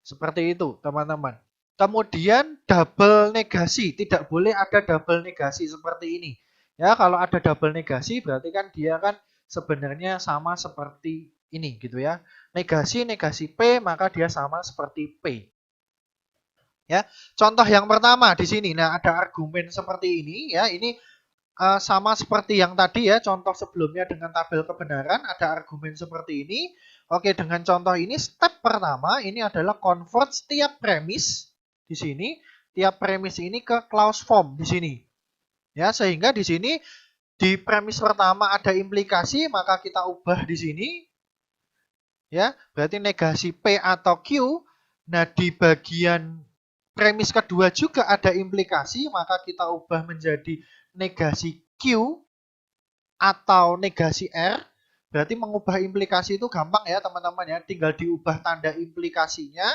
Seperti itu, teman-teman. Kemudian double negasi, tidak boleh ada double negasi seperti ini. Ya, kalau ada double negasi berarti kan dia kan sebenarnya sama seperti ini gitu ya. Negasi P maka dia sama seperti P. Ya, contoh yang pertama di sini. Nah, ada argumen seperti ini ya. Ini sama seperti yang tadi ya, contoh sebelumnya dengan tabel kebenaran, ada argumen seperti ini. Oke, dengan contoh ini, step pertama ini adalah convert setiap premis di sini, tiap premis ini ke clause form di sini. Ya, sehingga di sini di premis pertama ada implikasi, maka kita ubah di sini. Ya, berarti negasi P atau Q. Nah, di bagian premis kedua juga ada implikasi, maka kita ubah menjadi negasi Q atau negasi R. Berarti mengubah implikasi itu gampang ya teman-teman ya. Tinggal diubah tanda implikasinya,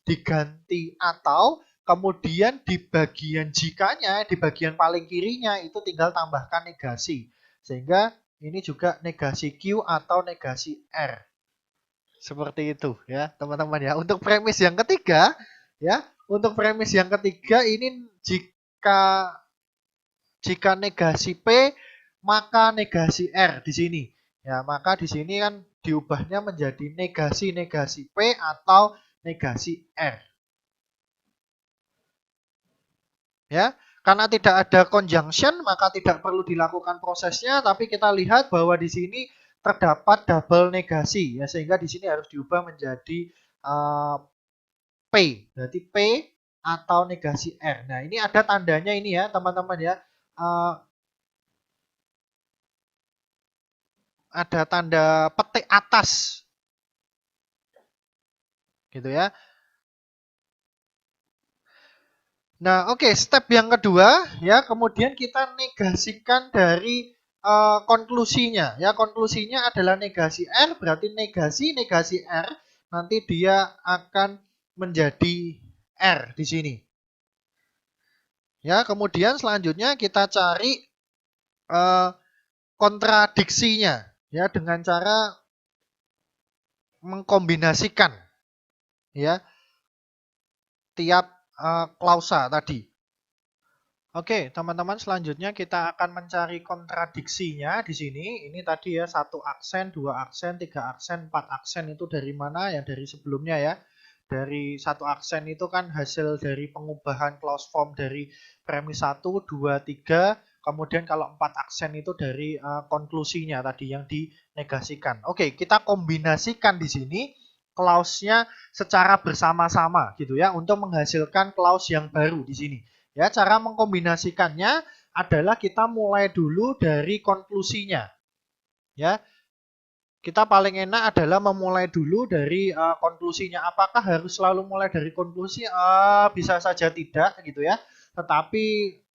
diganti atau, kemudian di bagian jikanya, di bagian paling kirinya itu tinggal tambahkan negasi. Sehingga ini juga negasi Q atau negasi R. Seperti itu ya teman-teman ya. Untuk premis yang ketiga ya, untuk premis yang ketiga ini jika negasi P maka negasi R di sini. Ya, maka di sini kan diubahnya menjadi negasi P atau negasi R. Ya, karena tidak ada conjunction maka tidak perlu dilakukan prosesnya, tapi kita lihat bahwa di sini terdapat double negasi ya, sehingga di sini harus diubah menjadi P. Berarti P atau negasi R. Nah, ini ada tandanya ini ya, teman-teman ya. Ada tanda petik atas. Gitu ya. Nah, oke, step yang kedua ya, kemudian kita negasikan dari konklusinya ya. Konklusinya adalah negasi R, berarti negasi R nanti dia akan menjadi R di sini. Ya, kemudian selanjutnya kita cari kontradiksinya ya dengan cara mengkombinasikan ya tiap klausa tadi. Oke, teman-teman, selanjutnya kita akan mencari kontradiksinya di sini. Ini tadi ya, 1 aksen, 2 aksen, 3 aksen, 4 aksen itu dari mana? Ya dari sebelumnya ya. Dari 1 aksen itu kan hasil dari pengubahan clause form dari premis 1, 2, 3. Kemudian kalau 4 aksen itu dari konklusinya tadi yang dinegasikan. Oke, kita kombinasikan di sini clause-nya secara bersama-sama gitu ya untuk menghasilkan clause yang baru di sini. Ya, cara mengkombinasikannya adalah kita mulai dulu dari konklusinya. Ya. Kita paling enak adalah memulai dulu dari konklusinya. Apakah harus selalu mulai dari konklusi? Bisa saja tidak gitu ya. Tetapi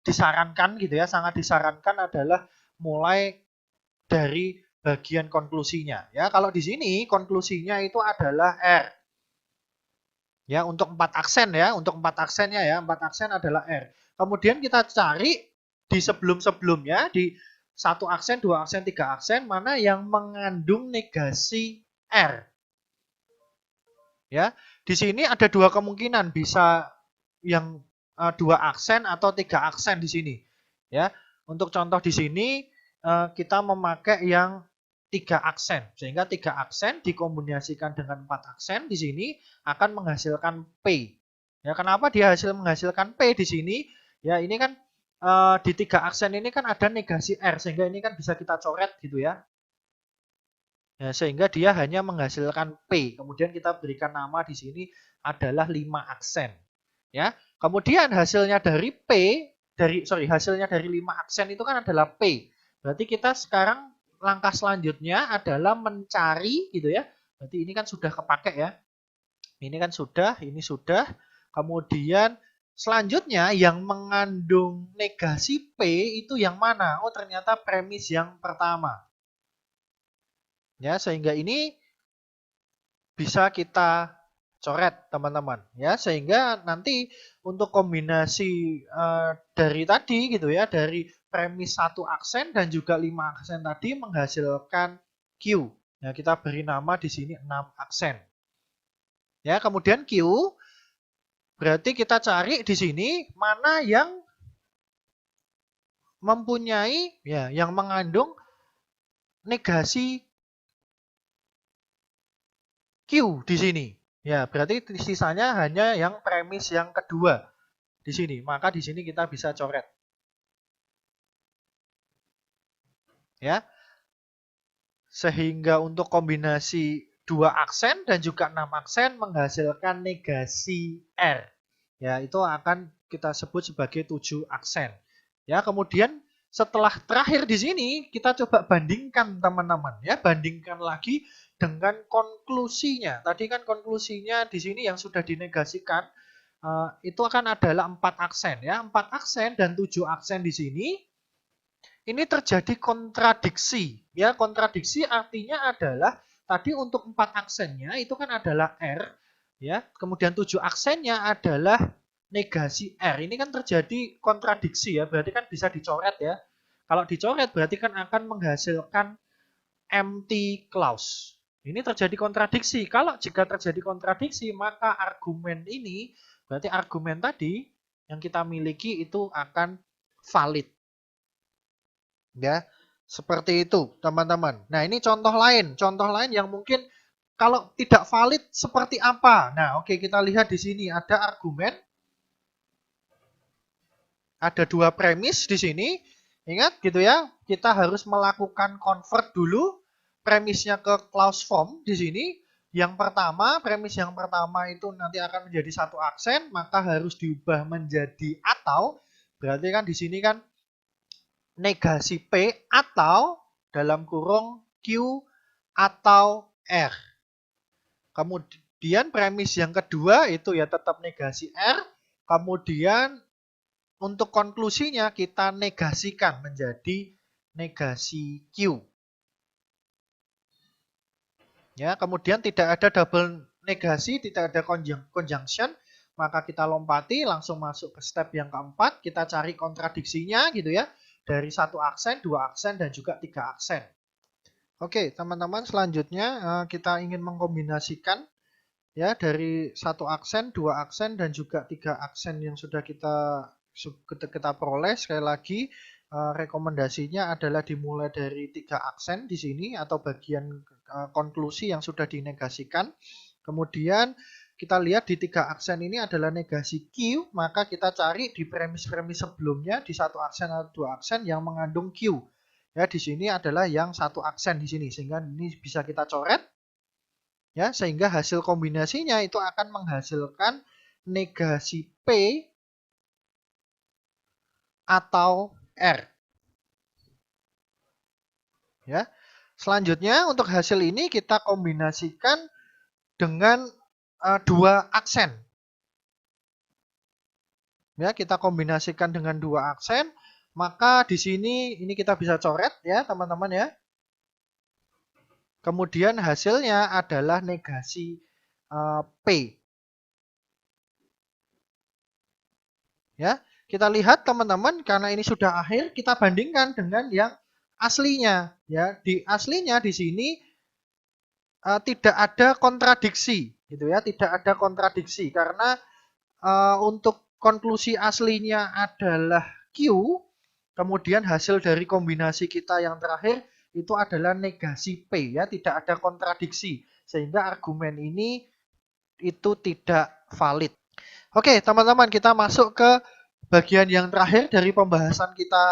disarankan gitu ya, sangat disarankan adalah mulai dari bagian konklusinya. Ya, kalau di sini konklusinya itu adalah R. Ya, untuk 4 aksen ya, untuk 4 aksennya ya, 4 aksen adalah R. Kemudian kita cari di sebelum-sebelumnya, di 1 aksen, 2 aksen, 3 aksen, mana yang mengandung negasi R. Ya, di sini ada 2 kemungkinan, bisa yang 2 aksen atau 3 aksen di sini. Ya, untuk contoh di sini kita memakai yang 3 aksen, sehingga 3 aksen dikombinasikan dengan 4 aksen di sini akan menghasilkan P. Ya, kenapa dia menghasilkan P di sini? Ya, ini kan di 3 aksen ini kan ada negasi R, sehingga ini kan bisa kita coret gitu ya. Ya, sehingga dia hanya menghasilkan P. Kemudian kita berikan nama di sini adalah 5 aksen. Ya, kemudian hasilnya dari hasilnya dari 5 aksen itu kan adalah P. Berarti kita sekarang langkah selanjutnya adalah mencari gitu ya. Berarti ini kan sudah kepakai ya. Ini kan sudah, ini sudah. Kemudian selanjutnya yang mengandung negasi P itu yang mana? Oh, ternyata premis yang pertama. Ya, sehingga ini bisa kita coret teman-teman ya, sehingga nanti untuk kombinasi dari tadi gitu ya, dari premis 1 aksen dan juga 5 aksen tadi menghasilkan Q. Nah, kita beri nama di sini 6 aksen. Ya, kemudian Q berarti kita cari di sini mana yang mempunyai ya, yang mengandung negasi Q di sini. Ya, berarti sisanya hanya yang premis yang kedua di sini. Maka di sini kita bisa coret. Ya. Sehingga untuk kombinasi 2 aksen dan juga 6 aksen menghasilkan negasi R. Ya, itu akan kita sebut sebagai 7 aksen. Ya, kemudian setelah terakhir di sini kita coba bandingkan teman-teman ya, bandingkan lagi dengan konklusinya. Tadi kan konklusinya di sini yang sudah dinegasikan itu akan adalah 4 aksen ya, 4 aksen dan 7 aksen di sini. Ini terjadi kontradiksi. Ya, kontradiksi artinya adalah tadi untuk 4 aksennya itu kan adalah R, ya. Kemudian 7 aksennya adalah negasi R. Ini kan terjadi kontradiksi ya, berarti kan bisa dicoret ya. Kalau dicoret berarti kan akan menghasilkan empty clause. Ini terjadi kontradiksi. Kalau jika terjadi kontradiksi, maka argumen ini, berarti argumen tadi yang kita miliki itu akan valid. Ya, seperti itu, teman-teman. Nah, ini contoh lain yang mungkin kalau tidak valid seperti apa. Nah, oke, kita lihat di sini ada argumen, ada 2 premis di sini. Ingat gitu ya, kita harus melakukan convert dulu premisnya ke clause form di sini. Yang pertama, premis yang pertama itu nanti akan menjadi 1 aksen, maka harus diubah menjadi atau. Berarti kan di sini kan negasi P atau dalam kurung Q atau R. Kemudian premis yang kedua itu ya tetap negasi R. Kemudian untuk konklusinya kita negasikan menjadi negasi Q. Ya, kemudian tidak ada double negasi, tidak ada conjunction, maka kita lompati langsung masuk ke step yang keempat, kita cari kontradiksinya gitu ya. Dari 1 aksen, 2 aksen, dan juga 3 aksen. Oke, teman-teman, selanjutnya kita ingin mengkombinasikan ya dari 1 aksen, 2 aksen, dan juga 3 aksen yang sudah kita peroleh. Sekali lagi, rekomendasinya adalah dimulai dari 3 aksen di sini atau bagian konklusi yang sudah dinegasikan. Kemudian kita lihat di 3 aksen ini adalah negasi Q, maka kita cari di premis-premis sebelumnya di 1 aksen atau 2 aksen yang mengandung Q. Ya, di sini adalah yang 1 aksen di sini, sehingga ini bisa kita coret. Ya, sehingga hasil kombinasinya itu akan menghasilkan negasi P atau R. Ya. Selanjutnya untuk hasil ini kita kombinasikan dengan 2 aksen. Ya, kita kombinasikan dengan 2 aksen, maka di sini ini kita bisa coret ya, teman-teman ya. Kemudian hasilnya adalah negasi P. Ya, kita lihat teman-teman, karena ini sudah akhir, kita bandingkan dengan yang aslinya. Ya, di aslinya di sini tidak ada kontradiksi, gitu ya, tidak ada kontradiksi karena untuk konklusi aslinya adalah Q, kemudian hasil dari kombinasi kita yang terakhir itu adalah negasi P, ya, tidak ada kontradiksi, sehingga argumen ini itu tidak valid. Oke, teman-teman, kita masuk ke bagian yang terakhir dari pembahasan kita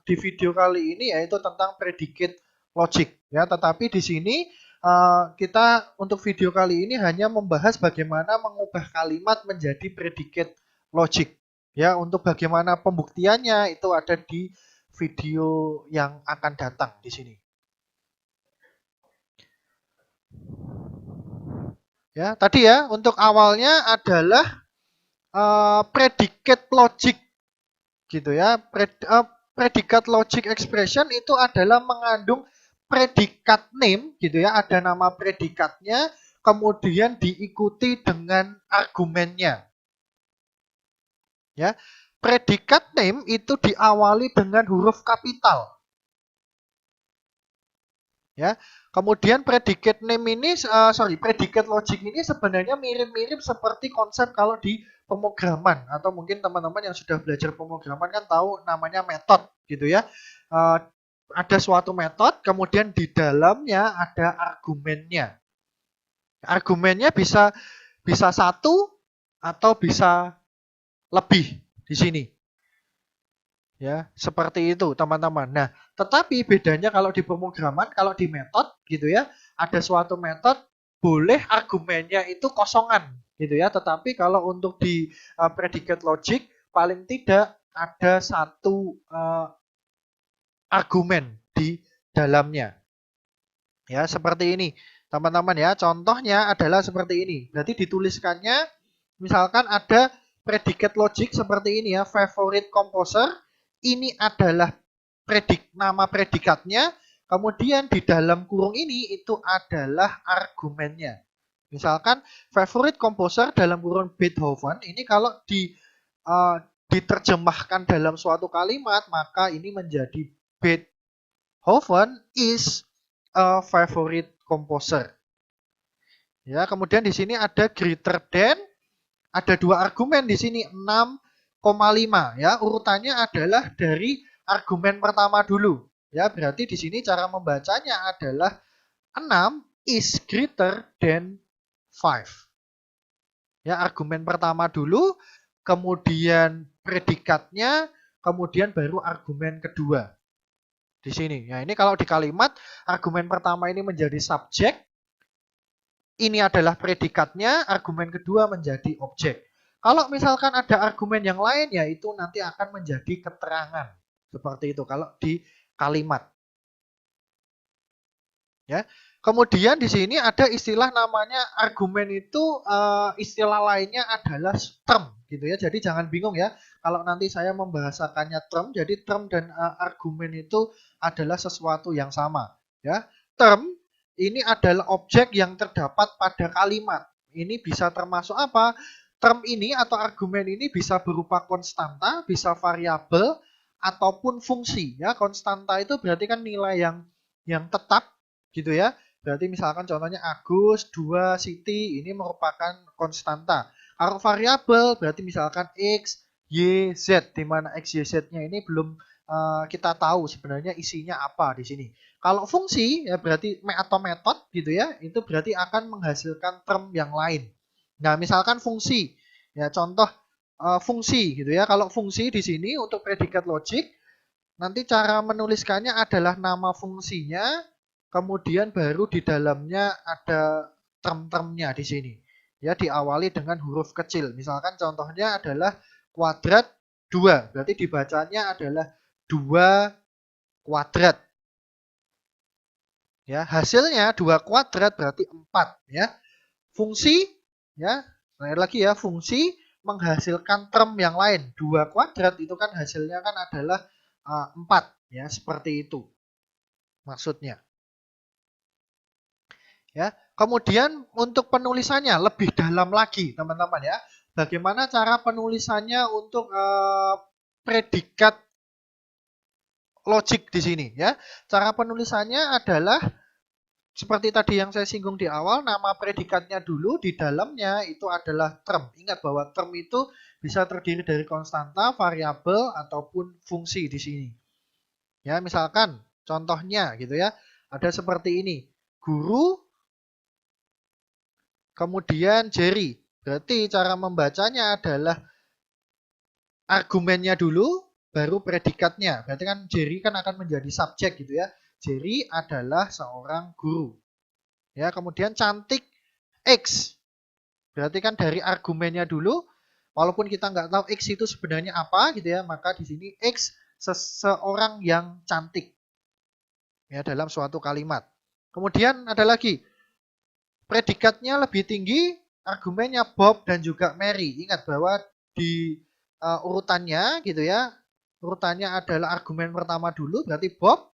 di video kali ini, yaitu tentang predicate logic. Ya, tetapi di sini kita untuk video kali ini hanya membahas bagaimana mengubah kalimat menjadi predicate logic. Ya, untuk bagaimana pembuktiannya itu ada di video yang akan datang di sini. Ya, tadi ya, untuk awalnya adalah predicate logic gitu ya. Predikat logic expression itu adalah mengandung predikat name gitu ya, ada nama predikatnya, kemudian diikuti dengan argumennya. Ya, predikat name itu diawali dengan huruf kapital. Ya, kemudian predikat name ini, predikat logic ini sebenarnya mirip-mirip seperti konsep kalau di pemrograman, atau mungkin teman-teman yang sudah belajar pemrograman kan tahu namanya metode gitu ya. Ada suatu metode, kemudian di dalamnya ada argumennya. Argumennya bisa 1 atau bisa lebih di sini. Ya, seperti itu teman-teman. Nah, tetapi bedanya kalau di pemrograman, kalau di metode gitu ya, ada suatu metode boleh argumennya itu kosongan gitu ya. Tetapi kalau untuk di predicate logic paling tidak ada satu argumen di dalamnya. Ya, seperti ini. Teman-teman ya, contohnya adalah seperti ini. Berarti dituliskannya misalkan ada predicate logic seperti ini ya, favorite composer. Ini adalah nama predikatnya, kemudian di dalam kurung ini itu adalah argumennya. Misalkan favorite composer dalam kurung Beethoven ini kalau diterjemahkan dalam suatu kalimat maka ini menjadi Beethoven is a favorite composer. Ya, kemudian di sini ada greater than, ada dua argumen di sini 6,5 ya. Urutannya adalah dari argumen pertama dulu. Ya, berarti di sini cara membacanya adalah 6 is greater than 5. Ya, argumen pertama dulu, kemudian predikatnya, kemudian baru argumen kedua. Di sini. Ya, ini kalau di kalimat argumen pertama ini menjadi subjek, ini adalah predikatnya, argumen kedua menjadi objek. Kalau misalkan ada argumen yang lain, ya itu nanti akan menjadi keterangan. Seperti itu kalau di kalimat. Ya. Kemudian di sini ada istilah namanya argumen itu istilah lainnya adalah term gitu ya. Jadi jangan bingung ya kalau nanti saya membahasakannya term. Jadi term dan argumen itu adalah sesuatu yang sama ya. Term ini adalah objek yang terdapat pada kalimat. Ini bisa termasuk apa? Term ini atau argumen ini bisa berupa konstanta, bisa variabel ataupun fungsi ya. Konstanta itu berarti kan nilai yang tetap gitu ya. Berarti misalkan contohnya Agus, 2, Siti, ini merupakan konstanta. Kalau variabel berarti misalkan X, Y, Z, di mana X, Y, Z-nya ini belum kita tahu sebenarnya isinya apa di sini. Kalau fungsi ya berarti atau metode gitu ya, itu berarti akan menghasilkan term yang lain. Nah, misalkan fungsi, ya contoh fungsi gitu ya. Kalau fungsi di sini untuk predikat logik, nanti cara menuliskannya adalah nama fungsinya, kemudian baru di dalamnya ada term-termnya di sini. Ya, diawali dengan huruf kecil. Misalkan contohnya adalah kuadrat 2. Berarti dibacanya adalah 2 kuadrat. Ya, hasilnya 2 kuadrat berarti 4 ya. Fungsi ya, lagi ya, fungsi menghasilkan term yang lain. 2 kuadrat itu kan hasilnya kan adalah 4 ya, seperti itu maksudnya. Ya, kemudian untuk penulisannya lebih dalam lagi, teman-teman ya. Bagaimana cara penulisannya untuk predikat logik di sini ya. Cara penulisannya adalah seperti tadi yang saya singgung di awal, nama predikatnya dulu, di dalamnya itu adalah term. Ingat bahwa term itu bisa terdiri dari konstanta, variabel ataupun fungsi di sini. Ya, misalkan contohnya gitu ya. Ada seperti ini. Guru kemudian Jerry. Berarti cara membacanya adalah argumennya dulu, baru predikatnya. Berarti kan Jerry kan akan menjadi subjek gitu ya. Jerry adalah seorang guru. Ya, kemudian cantik X. Berarti kan dari argumennya dulu, walaupun kita nggak tahu X itu sebenarnya apa gitu ya, maka di sini X seseorang yang cantik. Ya, dalam suatu kalimat. Kemudian ada lagi, predikatnya lebih tinggi, argumennya Bob dan juga Mary. Ingat bahwa di urutannya gitu ya, urutannya adalah argumen pertama dulu, berarti Bob.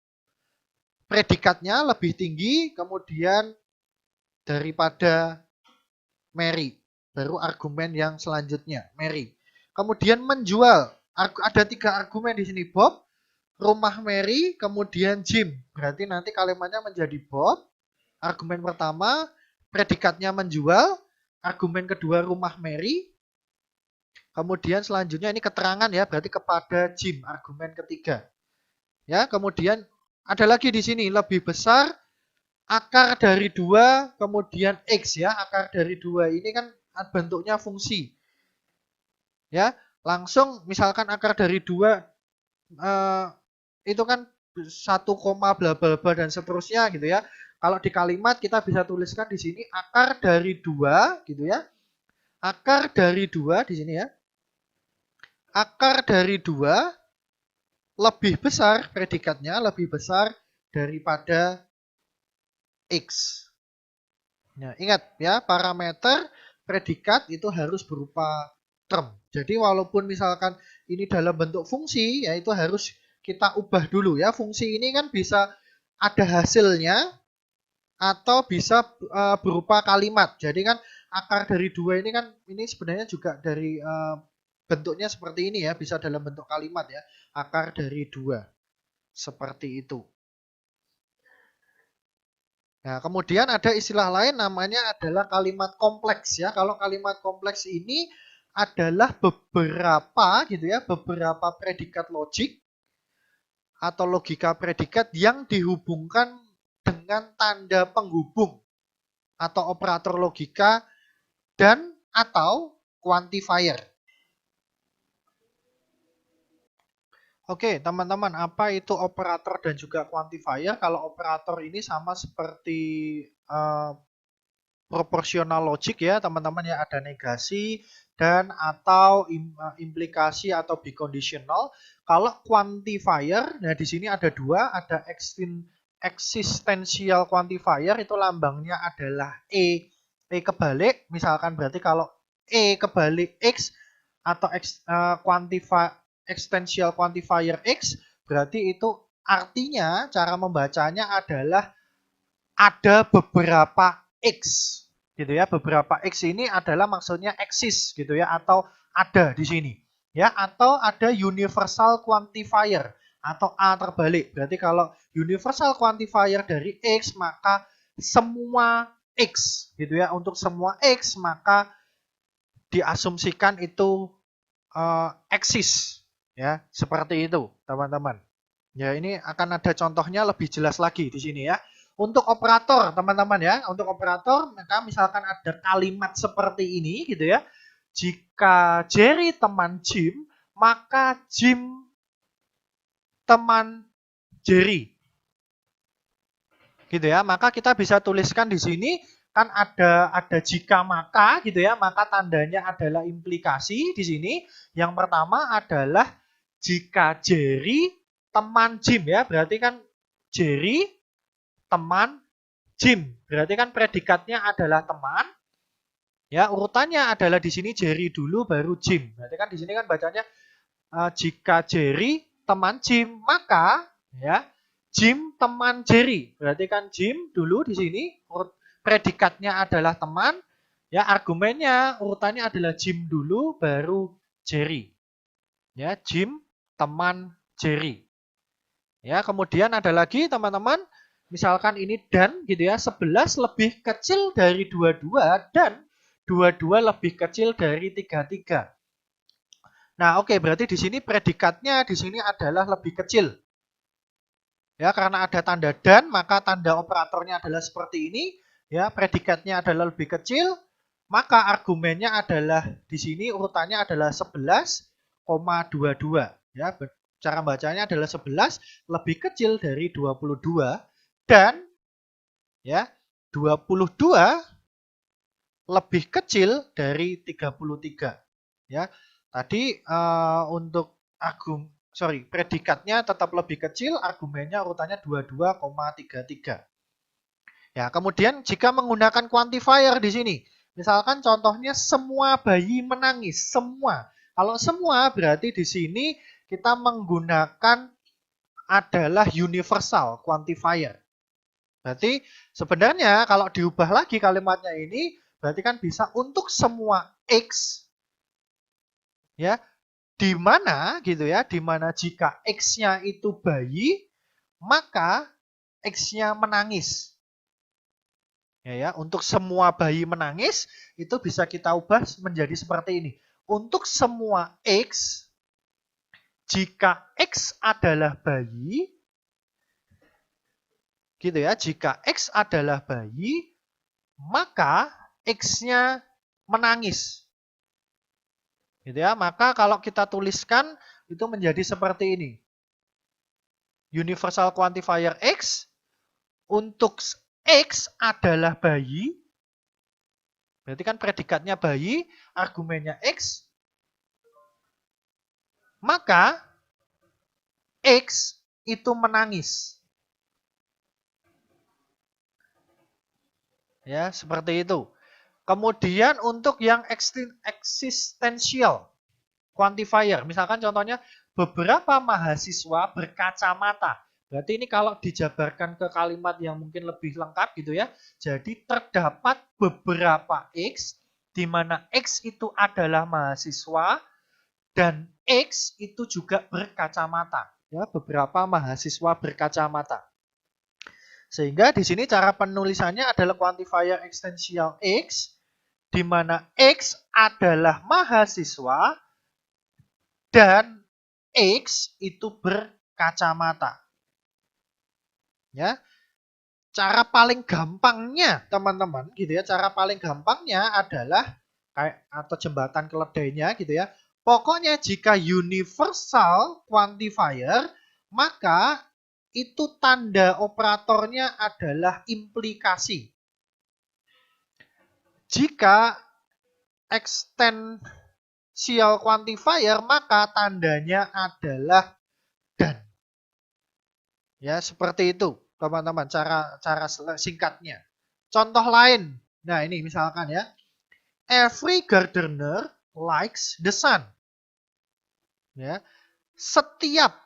Predikatnya lebih tinggi, kemudian daripada Mary. Baru argumen yang selanjutnya, Mary. Kemudian menjual. Ada 3 argumen di sini, Bob, rumah Mary, kemudian Jim. Berarti nanti kalimatnya menjadi Bob. Argumen pertama, predikatnya menjual. Argumen kedua, rumah Mary. Kemudian selanjutnya ini keterangan ya, berarti kepada Jim, argumen ketiga. Ya, kemudian ada lagi di sini lebih besar akar dari 2 kemudian X ya. Akar dari 2 ini kan bentuknya fungsi. Ya, langsung misalkan akar dari 2 itu kan 1, bla bla bla dan seterusnya gitu ya. Kalau di kalimat kita bisa tuliskan di sini akar dari 2 gitu ya. Akar dari 2 di sini ya. Akar dari 2 lebih besar, predikatnya lebih besar daripada X. Nah, ingat ya, parameter predikat itu harus berupa term. Jadi walaupun misalkan ini dalam bentuk fungsi, ya itu harus kita ubah dulu ya. Fungsi ini kan bisa ada hasilnya atau bisa berupa kalimat. Jadi kan akar dari 2 ini kan ini sebenarnya juga dari bentuknya seperti ini ya, bisa dalam bentuk kalimat ya. Akar dari 2. Seperti itu. Nah, kemudian ada istilah lain namanya adalah kalimat kompleks ya. Kalau kalimat kompleks ini adalah beberapa gitu ya, beberapa predikat logik atau logika predikat yang dihubungkan dengan tanda penghubung atau operator logika dan atau quantifier. Oke, teman-teman, apa itu operator dan juga quantifier? Kalau operator ini sama seperti proporsional logic ya, teman-teman ya, ada negasi dan atau implikasi atau biconditional. Kalau quantifier, nah di sini ada dua, ada existential quantifier itu lambangnya adalah E kebalik, misalkan berarti kalau E kebalik X atau existential quantifier X, berarti itu artinya cara membacanya adalah ada beberapa X gitu ya. Beberapa X ini adalah maksudnya eksis gitu ya, atau ada di sini ya, atau ada universal quantifier atau A terbalik. Berarti kalau universal quantifier dari X maka semua X gitu ya. Untuk semua X maka diasumsikan itu eksis ya, seperti itu teman-teman. Ya, ini akan ada contohnya lebih jelas lagi di sini ya. Untuk operator, teman-teman ya, untuk operator, maka misalkan ada kalimat seperti ini gitu ya. Jika Jerry teman Jim, maka Jim teman Jerry. Gitu ya. Maka kita bisa tuliskan di sini kan ada jika maka gitu ya, maka tandanya adalah implikasi di sini. Yang pertama adalah jika Jerry teman Jim ya, berarti kan Jerry teman Jim. Berarti kan predikatnya adalah teman. Ya, urutannya adalah di sini Jerry dulu baru Jim. Berarti kan di sini kan bacanya jika Jerry teman Jim, maka ya Jim teman Jerry. Berarti kan Jim dulu di sini predikatnya adalah teman. Ya, argumennya urutannya adalah Jim dulu baru Jerry. Ya, Jim teman Jerry. Ya, kemudian ada lagi teman-teman, misalkan ini dan gitu ya, 11 lebih kecil dari 22 dan 22 lebih kecil dari 33. Nah, oke, berarti di sini predikatnya di sini adalah lebih kecil. Ya, karena ada tanda dan, maka tanda operatornya adalah seperti ini. Ya, predikatnya adalah lebih kecil, maka argumennya adalah di sini urutannya adalah 11,22. Ya, cara bacanya adalah 11 lebih kecil dari 22 dan ya 22 lebih kecil dari 33. Ya, tadi untuk predikatnya tetap lebih kecil, argumennya urutannya 22,33. Ya, kemudian jika menggunakan quantifier di sini, misalkan contohnya semua bayi menangis, semua. Kalau semua berarti di sini kita menggunakan adalah universal quantifier. Berarti sebenarnya kalau diubah lagi kalimatnya ini, berarti kan bisa untuk semua X ya, di mana gitu ya, di mana jika X-nya itu bayi, maka X-nya menangis. Ya, untuk semua bayi menangis, itu bisa kita ubah menjadi seperti ini. Untuk semua X, jika X adalah bayi, gitu ya, jika X adalah bayi, maka X-nya menangis. Gitu ya, maka kalau kita tuliskan itu menjadi seperti ini. universal quantifier X untuk X adalah bayi, berarti kan predikatnya bayi, argumennya X, maka X itu menangis. Ya, seperti itu. Kemudian untuk yang existential quantifier, misalkan contohnya beberapa mahasiswa berkacamata. Berarti ini kalau dijabarkan ke kalimat yang mungkin lebih lengkap gitu ya. Jadi terdapat beberapa X, di mana X itu adalah mahasiswa dan X itu juga berkacamata. Ya, beberapa mahasiswa berkacamata. Sehingga di sini cara penulisannya adalah quantifier existential X, di mana X adalah mahasiswa dan X itu berkacamata. Ya. Cara paling gampangnya, teman-teman, gitu ya. Cara paling gampangnya adalah kayak atau jembatan keledainya gitu ya. Pokoknya jika universal quantifier, maka itu tanda operatornya adalah implikasi. Jika existential quantifier, maka tandanya adalah dan. Ya, seperti itu, teman-teman, cara singkatnya. Contoh lain. Nah, ini misalkan ya. Every gardener likes the sun. Ya. Setiap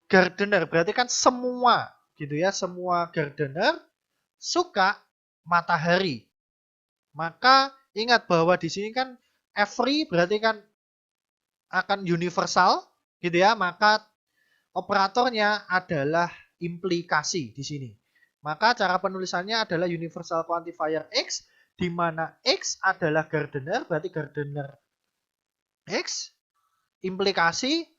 gardener, berarti kan semua gitu ya, semua gardener suka matahari. Maka ingat bahwa di sini kan every berarti kan akan universal gitu ya, maka operatornya adalah implikasi di sini. Maka cara penulisannya adalah universal quantifier X, di mana X adalah gardener, berarti gardener X, implikasi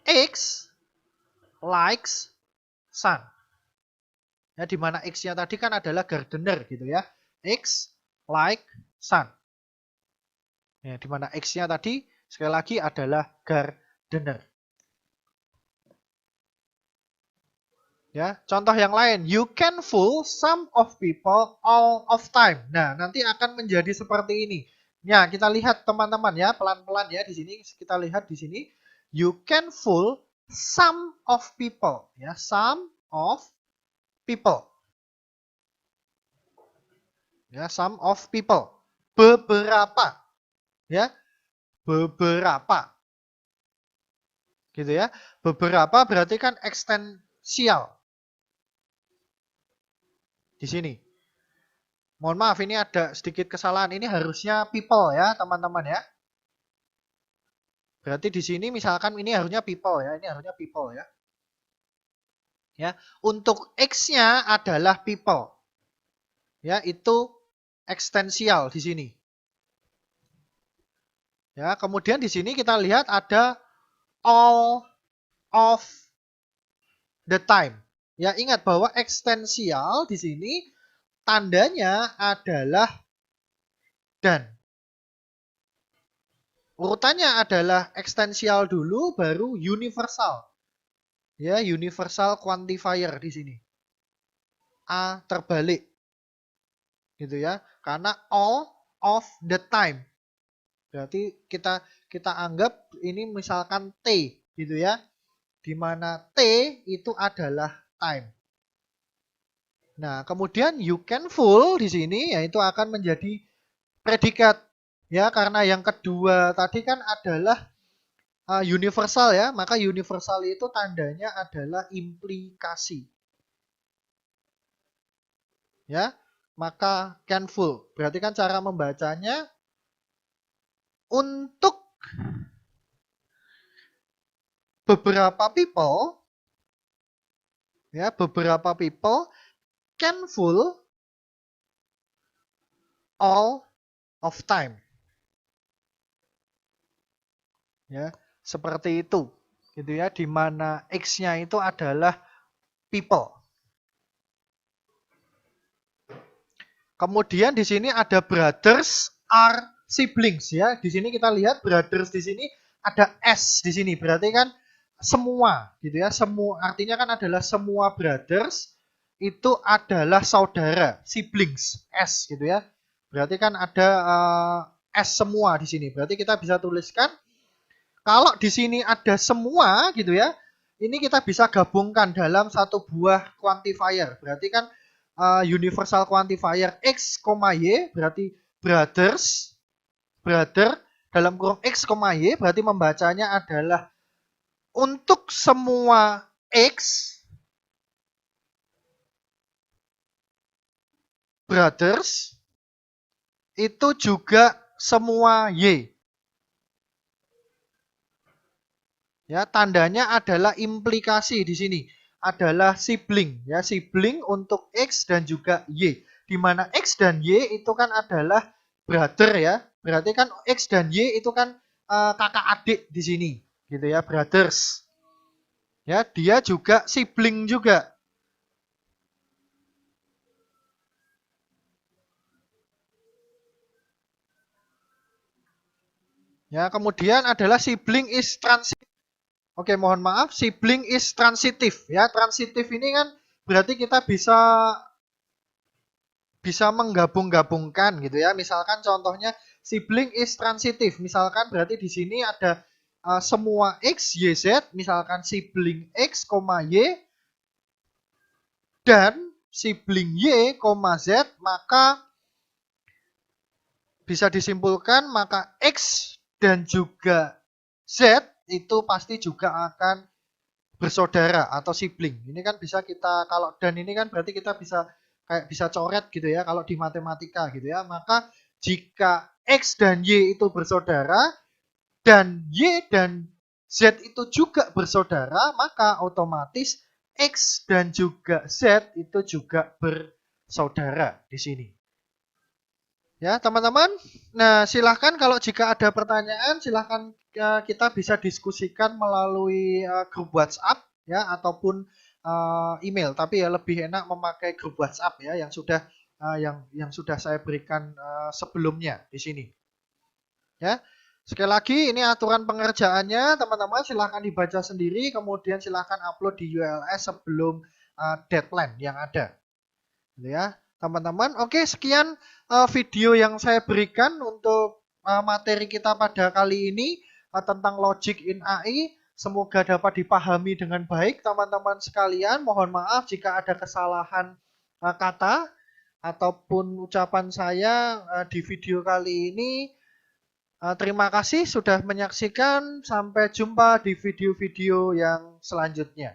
X likes sun. Ya, di mana X-nya tadi kan adalah gardener gitu ya. X like sun. Ya, di mana X-nya tadi sekali lagi adalah gardener. Ya, contoh yang lain, you can fool some of people all of time. Nah, nanti akan menjadi seperti ini. Ya, kita lihat teman-teman ya, pelan-pelan ya di sini kita lihat di sini. You can fool some of people, ya, some of people. Ya, some of people. Beberapa. Ya. Beberapa. Gitu ya. Beberapa berarti kan ekstensial. Di sini. Mohon maaf, ini ada sedikit kesalahan. Ini harusnya people ya, teman-teman ya. Berarti di sini misalkan ini harusnya people ya, ini harusnya people ya. Ya, untuk X-nya adalah people. Ya, itu ekstensial di sini. Ya, kemudian di sini kita lihat ada all of the time. Ya, ingat bahwa ekstensial di sini tandanya adalah dan. Urutannya adalah ekstensial dulu baru universal. Ya, universal quantifier di sini. A terbalik. Gitu ya. Karena all of the time. Berarti kita anggap ini misalkan T gitu ya. Di mana T itu adalah time. Nah, kemudian you can fool di sini yaitu akan menjadi predikat ya, karena yang kedua tadi kan adalah universal ya, maka universal itu tandanya adalah implikasi. Ya, maka can fool. Berarti kan cara membacanya untuk beberapa people ya, beberapa people can fool all of time. Ya, seperti itu. Gitu ya, di mana X-nya itu adalah people. Kemudian di sini ada brothers are siblings ya. Di sini kita lihat brothers di sini ada S di sini. Berarti kan semua gitu ya. Semua artinya kan adalah semua brothers itu adalah saudara, siblings, S gitu ya. Berarti kan ada S semua di sini. Berarti kita bisa tuliskan kalau di sini ada semua gitu ya. Ini kita bisa gabungkan dalam satu buah quantifier. Berarti kan universal quantifier X, Y berarti brothers, brother dalam kurung X, Y berarti membacanya adalah untuk semua X brothers itu juga semua Y. Ya, tandanya adalah implikasi di sini. Adalah sibling, ya, sibling untuk X dan juga Y. Di mana X dan Y itu kan adalah brother ya. Berarti kan X dan Y itu kan kakak adik di sini, gitu ya, brothers. Ya, dia juga sibling juga. Ya, kemudian adalah sibling is transitive. Oke, mohon maaf, sibling is transitive. Ya, transitive ini kan berarti kita bisa menggabung-gabungkan gitu ya. Misalkan contohnya sibling is transitive. Misalkan berarti di sini ada semua X, Y, Z. Misalkan sibling X, Y dan sibling Y, Z. Maka bisa disimpulkan maka X dan juga Z itu pasti juga akan bersaudara atau sibling. Ini kan bisa kita, kalau dan ini kan berarti kita bisa kayak bisa coret gitu ya kalau di matematika gitu ya. Maka jika X dan Y itu bersaudara dan Y dan Z itu juga bersaudara, maka otomatis X dan juga Z itu juga bersaudara di sini. Ya, teman-teman. Nah, silahkan kalau jika ada pertanyaan, silahkan kita bisa diskusikan melalui grup WhatsApp ya ataupun email. Tapi ya lebih enak memakai grup WhatsApp ya yang sudah yang sudah saya berikan sebelumnya di sini. Ya. Sekali lagi ini aturan pengerjaannya, teman-teman silahkan dibaca sendiri, kemudian silahkan upload di ULS sebelum deadline yang ada. Gitu ya. Teman-teman, oke sekian video yang saya berikan untuk materi kita pada kali ini tentang logic in AI. Semoga dapat dipahami dengan baik teman-teman sekalian. Mohon maaf jika ada kesalahan kata ataupun ucapan saya di video kali ini. Terima kasih sudah menyaksikan. Sampai jumpa di video-video yang selanjutnya.